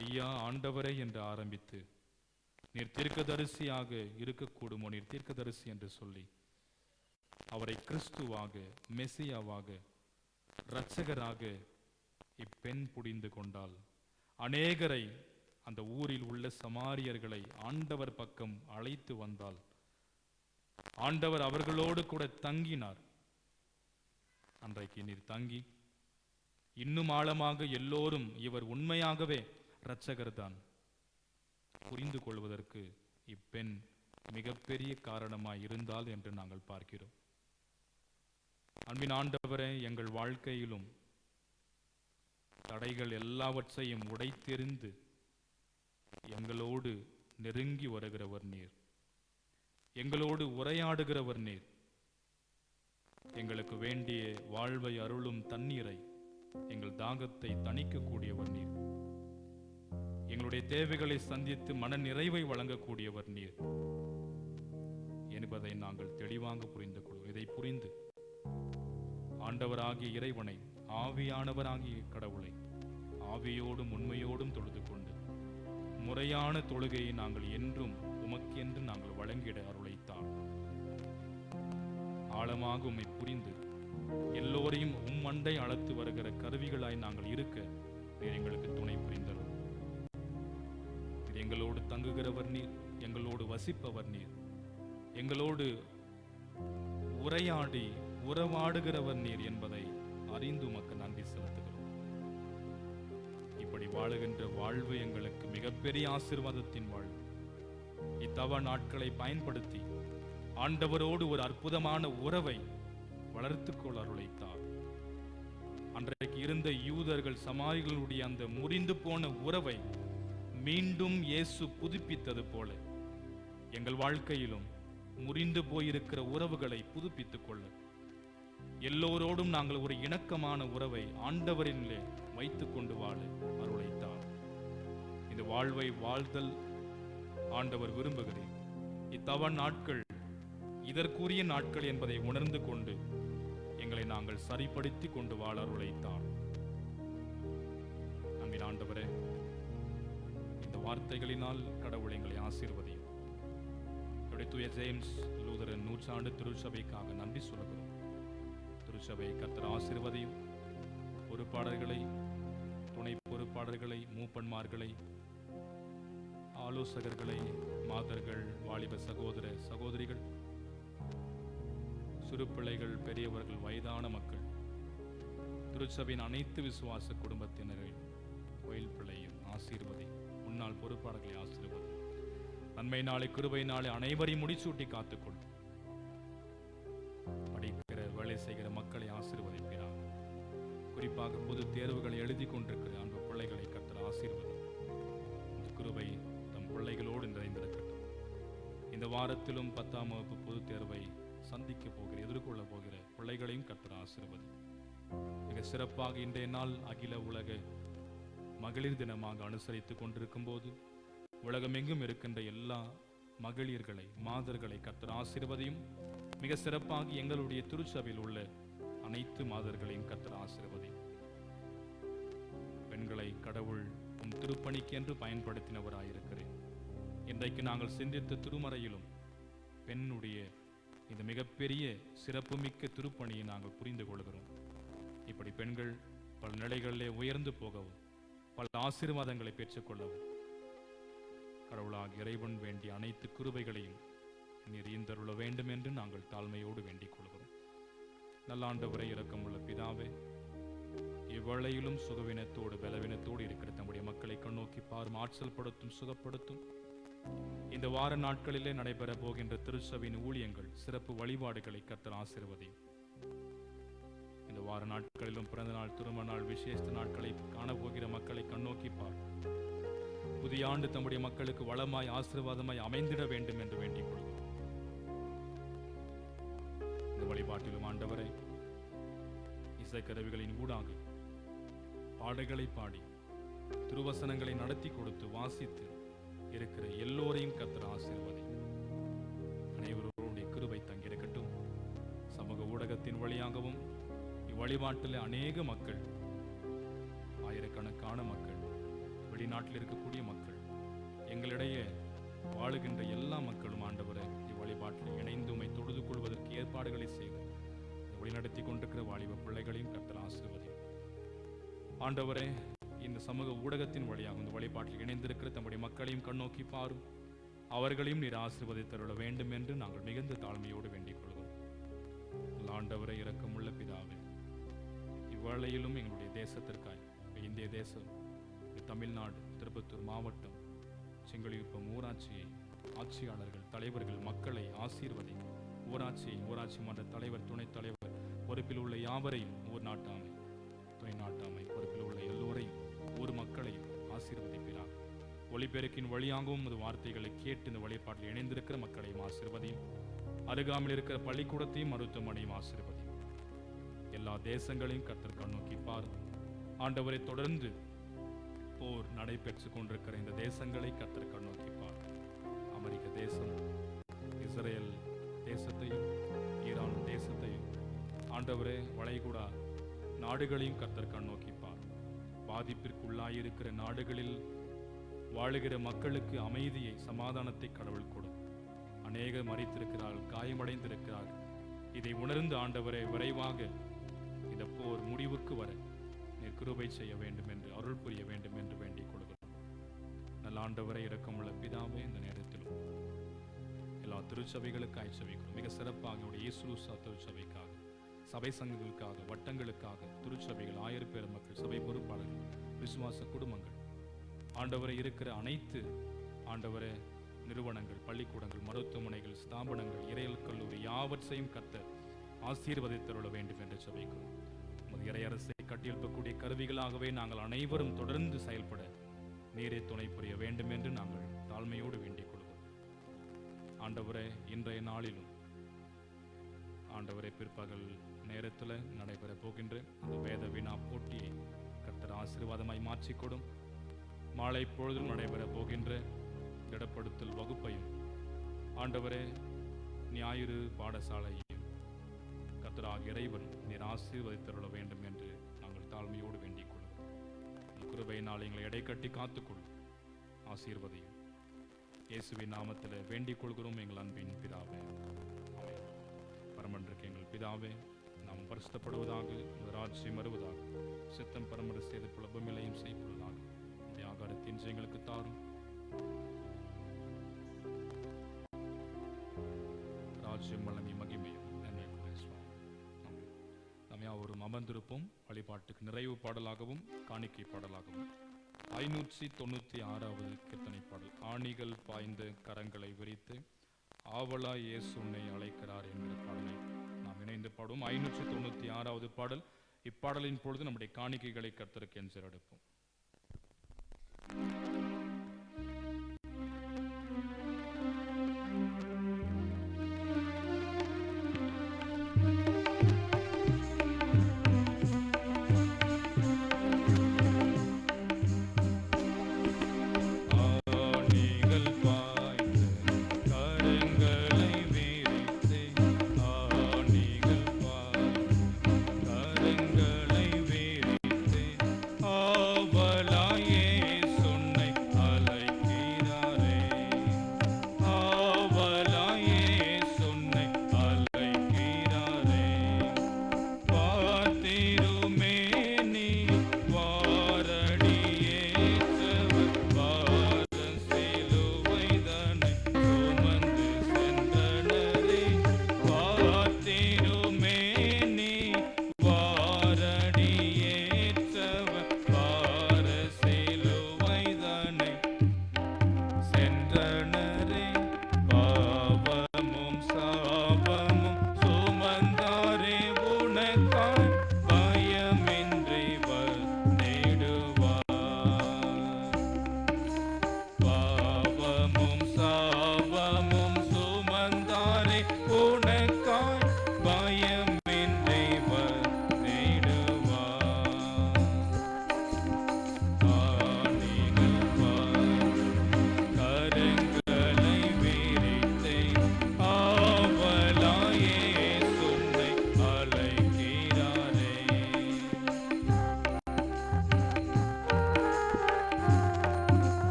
ஐயா ஆண்டவரை என்று ஆரம்பித்து, நீர் தீர்க்கதரிசியாக இருக்கக்கூடுமோ, நீர் தீர்க்கதரிசி என்று சொல்லி அவரை கிறிஸ்துவாக, மெசியாவாக, இரட்சகராக இப்பெண் புரிந்து கொண்டால், அநேகரை, அந்த ஊரில் உள்ள சமாரியர்களை ஆண்டவர் பக்கம் அழைத்து வந்தால், ஆண்டவர் அவர்களோடு கூட தங்கினார். அன்றைக்கு நீர் தங்கி இன்னும் ஆழமாக எல்லோரும் இவர் உண்மையாகவே இரட்சகர் தான் புரிந்து கொள்வதற்கு இப்பெண் மிகப்பெரிய காரணமாய் இருந்தால் என்று நாங்கள் பார்க்கிறோம். அன்பின் ஆண்டவரே, எங்கள் வாழ்க்கையிலும் தடைகள் எல்லாவற்றையும் உடைத்தெறிந்து எங்களோடு நெருங்கி வருகிறவர் நீர், எங்களோடு உரையாடுகிறவர் நீர். எங்களுக்கு வேண்டிய வாழ்வை அருளும் தண்ணீரை, எங்கள் தாகத்தை தணிக்கக்கூடியவர் நீர். எங்களுடைய தேவைகளை சந்தித்து மன நிறைவை வழங்கக்கூடியவர் நீர் என்பதை நாங்கள் தெளிவாக புரிந்து கொள்வோம். இதை புரிந்து ஆண்டவராகிய இறைவனை, ஆவியானவராகிய கடவுளை ஆவியோடும் உண்மையோடும் தொழுது கொண்டு முறையான தொழுகையை நாங்கள் என்றும் உமக்கென்று நாங்கள் வழங்கிட அருளைத்தான். ஆழமாக உம்மை புரிந்து எல்லோரையும் உம்மண்டை அழைத்து வருகிற கருவிகளாய் நாங்கள் இருக்க நீர் எங்களுக்கு துணை புரிந்தவர். எங்களோடு தங்குகிறவர் நீர், எங்களோடு வசிப்பவர் நீர், எங்களோடு உரையாடி உறவாடுகிறவர் நீர் என்பதை அறிந்து உமக்கு நன்றி செலுத்துகிறோம். இப்படி வாழுகின்ற வாழ்வு எங்களுக்கு மிகப்பெரிய ஆசீர்வாதத்தின் வாழ்வு. இத்தவ நாட்களை பயன்படுத்தி ஆண்டவரோடு ஒரு அற்புதமான உறவை வளர்த்துக்கொள் அருளைத்தார். அன்றைக்கு இருந்த யூதர்கள் சமாரிகளுடைய அந்த முறிந்து போன உறவை மீண்டும் இயேசு புதுப்பித்தது போல எங்கள் வாழ்க்கையிலும் முறிந்து போயிருக்கிற உறவுகளை புதுப்பித்துக் கொள்ள, எல்லோரோடும் நாங்கள் ஒரு இணக்கமான உறவை ஆண்டவரிலே வைத்துக் கொண்டு வாழ அருளைத்தார். இந்த வாழ்வை வாழ்தல் ஆண்டவர் விரும்புகிறேன். இத்தவ நாட்கள் இதற்குரிய நாட்கள் என்பதை உணர்ந்து கொண்டு எங்களை நாங்கள் சரிப்படுத்தி கொண்டு வாழ அருளைத்தார். நம்மின் ஆண்டவரே, இந்த வார்த்தைகளினால் கடவுள் எங்களை ஆசீர்வதியும். தூய ஜேம்ஸ் லூதரன் நூற்றாண்டு திருச்சபைக்காக நன்றி சொல்கிறோம். திருச்சபை கர்த்தர் ஆசீர்வதியும். பொறுப்பாளர்களை, துணை பொறுப்பாளர்களை, மூப்பன்மார்களை, ஆலோசகர்களை, மாதர்கள், வாலிப சகோதர சகோதரிகள், சிறு பிள்ளைகள், பெரியவர்கள், வயதான மக்கள், திருச்சபையின் அனைத்து விசுவாச குடும்பத்தினரை, கோயில் பிள்ளையும் ஆசீர்வதி. முன்னாள் பொறுப்பாளர்களை ஆசீர்வதி. நன்மை நாளை, கிருபை நாளை அனைவரையும் முடிசூட்டி காத்துக்கொள். படிக்கிற, வேலை செய்கிற மக்களை ஆசீர்வதிக்கிறார். குறிப்பாக பொது தேர்வுகளை எழுதி கொண்டிருக்கிற அன்பு பிள்ளைகளை கர்த்தர் ஆசீர்வதி. இந்த கிருபை தம் பிள்ளைகளோடு நிறைந்திருக்கட்டும். இந்த வாரத்திலும் 10ஆம் வகுப்பு பொது தேர்வை சந்திக்க போகிற, எதிர்கொள்ள போகிற பிள்ளைகளையும் கர்த்தர் ஆசீர்வதி. மிக சிறப்பாக இன்றைய நாள் அகில உலக மகளிர் தினமாக அனுசரித்துக் கொண்டிருக்கும் போது உலகமெங்கும் இருக்கின்ற எல்லா மகளிர்களை, மாதர்களை கர்த்தர் ஆசீர்வதியும். மிக சிறப்பாக எங்களுடைய திருச்சபையில் உள்ள அனைத்து மாதர்களையும் கர்த்தர் ஆசீர்வதி. பெண்களை கடவுள் உம் திருப்பணிக்கு என்று பயன்படுத்தினவராயிருக்கிறேன். இன்றைக்கு நாங்கள் சிந்தித்த திருமறையிலும் பெண்ணுடைய இந்த மிகப்பெரிய சிறப்புமிக்க திருப்பணியை நாங்கள் புரிந்து கொள்கிறோம். இப்படி பெண்கள் பல நிலைகளிலே உயர்ந்து போகவும், பல ஆசீர்வாதங்களை பெற்றுக்கொள்ளவும் கடவுளாக இறைவன் வேண்டிய அனைத்து கிருபைகளையும் நீர் ஈந்தருள வேண்டும் என்று நாங்கள் தாழ்மையோடு வேண்டிக் கொள்கிறோம். நல்லாண்டவரை, இரக்கமுள்ள பிதாவே, இவ்வேளையிலும் சுகவினத்தோடு பலவீனத்தோடு இருக்கிற தம்முடைய மக்களை கண்ணோக்கி பாரும், ஆற்றல் படுத்தும், சுகப்படுத்தும். இந்த வார நாட்களிலே நடைபெற போகின்ற திருச்சபையின் ஊழியங்கள், சிறப்பு வழிபாடுகளை கர்த்தர் ஆசீர்வதியும். இந்த வார நாட்களிலும் பிறந்த நாள், திருமண நாள், விசேஷ நாட்களை காணப்போகிற மக்களை கண்ணோக்கி பார். புதிய ஆண்டு தம்முடைய மக்களுக்கு வளமாய் ஆசீர்வாதமாய் அமைந்திட வேண்டும் என்று வேண்டிக் கொள்கிறோம். இந்த வழிபாட்டிலும் ஆண்டவரை, இசைக்கருவிகளின் ஊடாக பாடல்களை பாடி திருவசனங்களை நடத்தி கொடுத்து வாசித்து இருக்கிற எல்லோரையும் கர்த்தர் ஆசீர்வதி. அனைவருடைய கிருபை தங்கியிருக்கட்டும். சமூக ஊடகத்தின் வழியாகவும் இவ்வழிபாட்டில் அநேக மக்கள், ஆயிரக்கணக்கான மக்கள், வெளிநாட்டில் இருக்கக்கூடிய மக்கள், எங்களிடையே வாழுகின்ற எல்லா மக்களும் ஆண்டவரை இவ்வழிபாட்டில் இணைந்து உம்மை தொழுது கொள்வதற்கு ஏற்பாடுகளை செய்து வழிநடத்தி கொண்டிருக்கிற வாலிப பிள்ளைகளையும் கர்த்தர் ஆசீர்வதி. ஆண்டவரே, இந்த சமூக ஊடகத்தின் வழியாக இந்த வழிபாட்டில் இணைந்திருக்கிற தம்முடைய மக்களையும் கண்ணோக்கி பாரும். அவர்களையும் நீர் ஆசீர்வதித்தருள வேண்டும் என்று நாங்கள் மிகுந்த தாழ்மையோடு வேண்டிக் கொள்கிறோம். ஆண்டவரை, இரக்கமுள்ள பிதாவே, இவ்வேளையிலும் எங்களுடைய தேசத்திற்காய், இந்திய தேசம், தமிழ்நாடு, திருப்பத்தூர் மாவட்டம், செங்கலிகுப்பம் ஊராட்சியை, ஆட்சியாளர்கள், தலைவர்கள், மக்களை ஆசீர்வதி. ஊராட்சியை, ஊராட்சி மன்ற தலைவர், துணைத் தலைவர், பொறுப்பில் உள்ள யாவரையும், ஊர் நாட்டாமை, துணை நாட்டாமை, பொறுப்பில் உள்ள எல்லோரையும், ஊர் மக்களையும் ஆசீர்வதிக்கிறார். ஒளிபெருக்கின் வழியாகவும் இந்த வார்த்தைகளை கேட்டு இந்த வழிபாட்டில் இணைந்திருக்கிற மக்களையும் ஆசீர்வதியும். அருகாமையில் இருக்கிற பள்ளிக்கூடத்தையும், மருத்துவமனையும் ஆசீர்வதியும். எல்லா தேசங்களையும் கர்த்தர் கண்ணோக்கி பார். ஆண்டவரை தொடர்ந்து போர் நடைபெற்று கொண்டிருக்கிற இந்த தேசங்களை கர்த்தர் கண்ணோக்கி பார். அமெரிக்க தேசம், இஸ்ரேல் தேசத்தையும், ஈரான் தேசத்தையும், ஆண்டவரே வளைகுடா நாடுகளையும் கர்த்தர் கண்ணோக்கி பார். பாதிப்பிற்குள்ளாயிருக்கிற நாடுகளில் வாழுகிற மக்களுக்கு அமைதியை, சமாதானத்தை கடவுள் கொடு. அநேகர் மரித்திருக்கிறார்கள், காயமடைந்திருக்கிறார்கள். இதை உணர்ந்து ஆண்டவரை விரைவாக இந்த போர் முடிவுக்கு வர நீர் கிருபை செய்ய வேண்டும் என்று, அருள் புரிய வேண்டும் என்று வேண்டிக் கொள்கிறோம். நல்ல ஆண்டவரை, இரக்கமுள்ள பிதாவே, இந்த நேரத்திலும் எல்லா திருச்சபைகளுக்காய் செபிக்கிறோம். மிக சிறப்பாக இயேசுலூசா திருச்சபைக்காக, சபை சங்கங்களுக்காக, வட்டங்களுக்காக, திருச்சபைகள், 1000 பேர் மக்கள், சபை பொறுப்பாளர்கள், விசுவாச குடும்பங்கள், ஆண்டவரை இருக்கிற அனைத்து ஆண்டவரை நிறுவனங்கள், பள்ளிக்கூடங்கள், மருத்துவமனைகள், ஸ்தாபனங்கள், இறையல் கல்லூரி யாவற்றையும் கர்த்தர் ஆசீர்வதித்தருள வேண்டும் என்று செபிக்கிறோம். உமது இறையரசை கட்டியெழுப்பக்கூடிய கருவிகளாகவே நாங்கள் அனைவரும் தொடர்ந்து செயல்பட நீரே துணை புரிய வேண்டும் என்று நாங்கள் தாழ்மையோடு வேண்டிக் கொள்வோம். ஆண்டவரே, இன்றைய நாளிலும் ஆண்டவரை பிற்பகல் நேரத்தில் நடைபெற போகின்ற அந்த வேத வினா போட்டியை கர்த்தர் ஆசீர்வாதமாய் மாற்றிக்கொடும். மாலை பொழுதும் நடைபெற போகின்ற திடப்படுத்தல் வகுப்பையும், ஆண்டவரே ஞாயிறு பாடசாலையையும் கர்த்தராகிய இறைவன் நீர் ஆசீர்வதித்தருள வேண்டும் என்று நாங்கள் தாழ்மையோடு வேண்டிக் கொள்வோம். கிருபையினால் எங்களை எடைக்கட்டி காத்துக்கொள்ளும், ஆசீர்வதியும். இயேசுவின் நாமத்தில் வேண்டிக் கொள்கிறோம் எங்கள் அன்பின் பிதாவே, ஆமென். பரமன்றிருக்க எங்கள் பிதாவே, நாம் பரிசுத்தப்படுவதாக, உமது ராஜ்யம் வருவதாக, சித்தம் பரமர செய்து புலபமிலையும் செய்யப்படுவதாக. உடைய ஆகாரத்தின் எங்களுக்கு தாரும். ராஜ்யம் வளமி மகிமையும் ஒரு அமர்ந்திருப்போம். வழிபாட்டுக்கு நிறைவு பாடலாகவும் காணிக்கை பாடலாகவும் 596வது கீர்த்தனை பாடல், ஆணிகள் பாய்ந்த கரங்களை விரித்து ஆவலா இயேசு உன்னை அழைக்கிறார் என்கிற பாடலை நாம் இணைந்து பாடுவோம். 596வது பாடல். இப்பாடலின் பொழுது நம்முடைய காணிக்கைகளை கர்த்தருக்கு எடுப்போம். Oh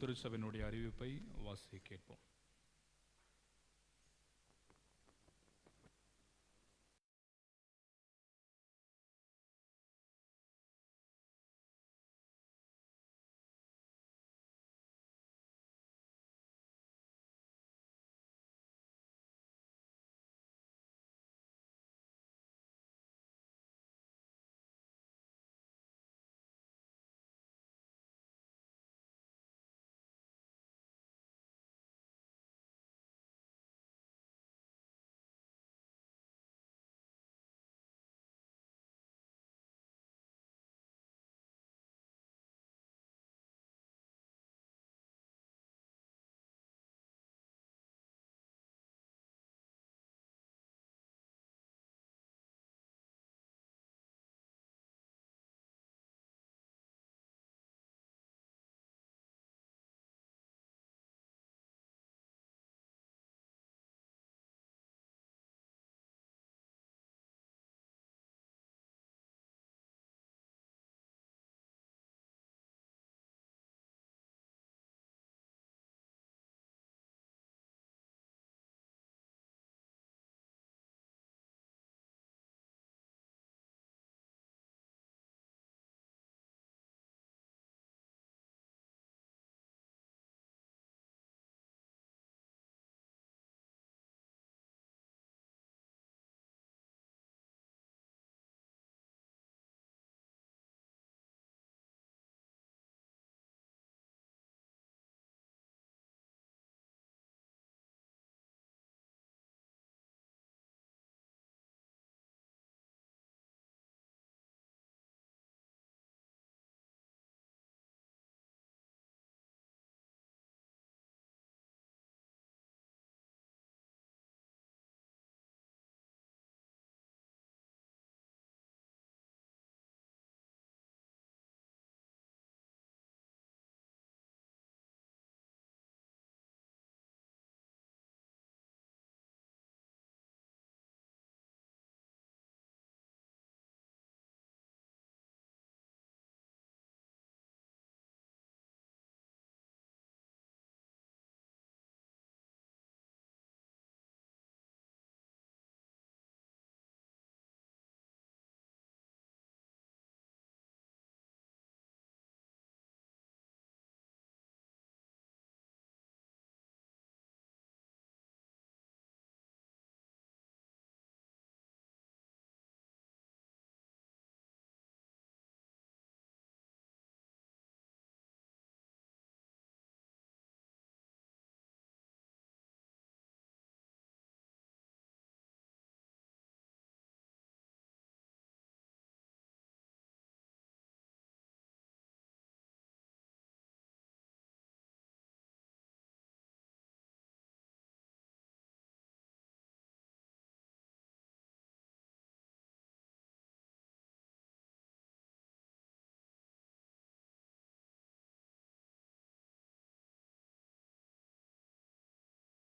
திருச்சபையினுடைய அறிவிப்பை வாசி கேட்போம்.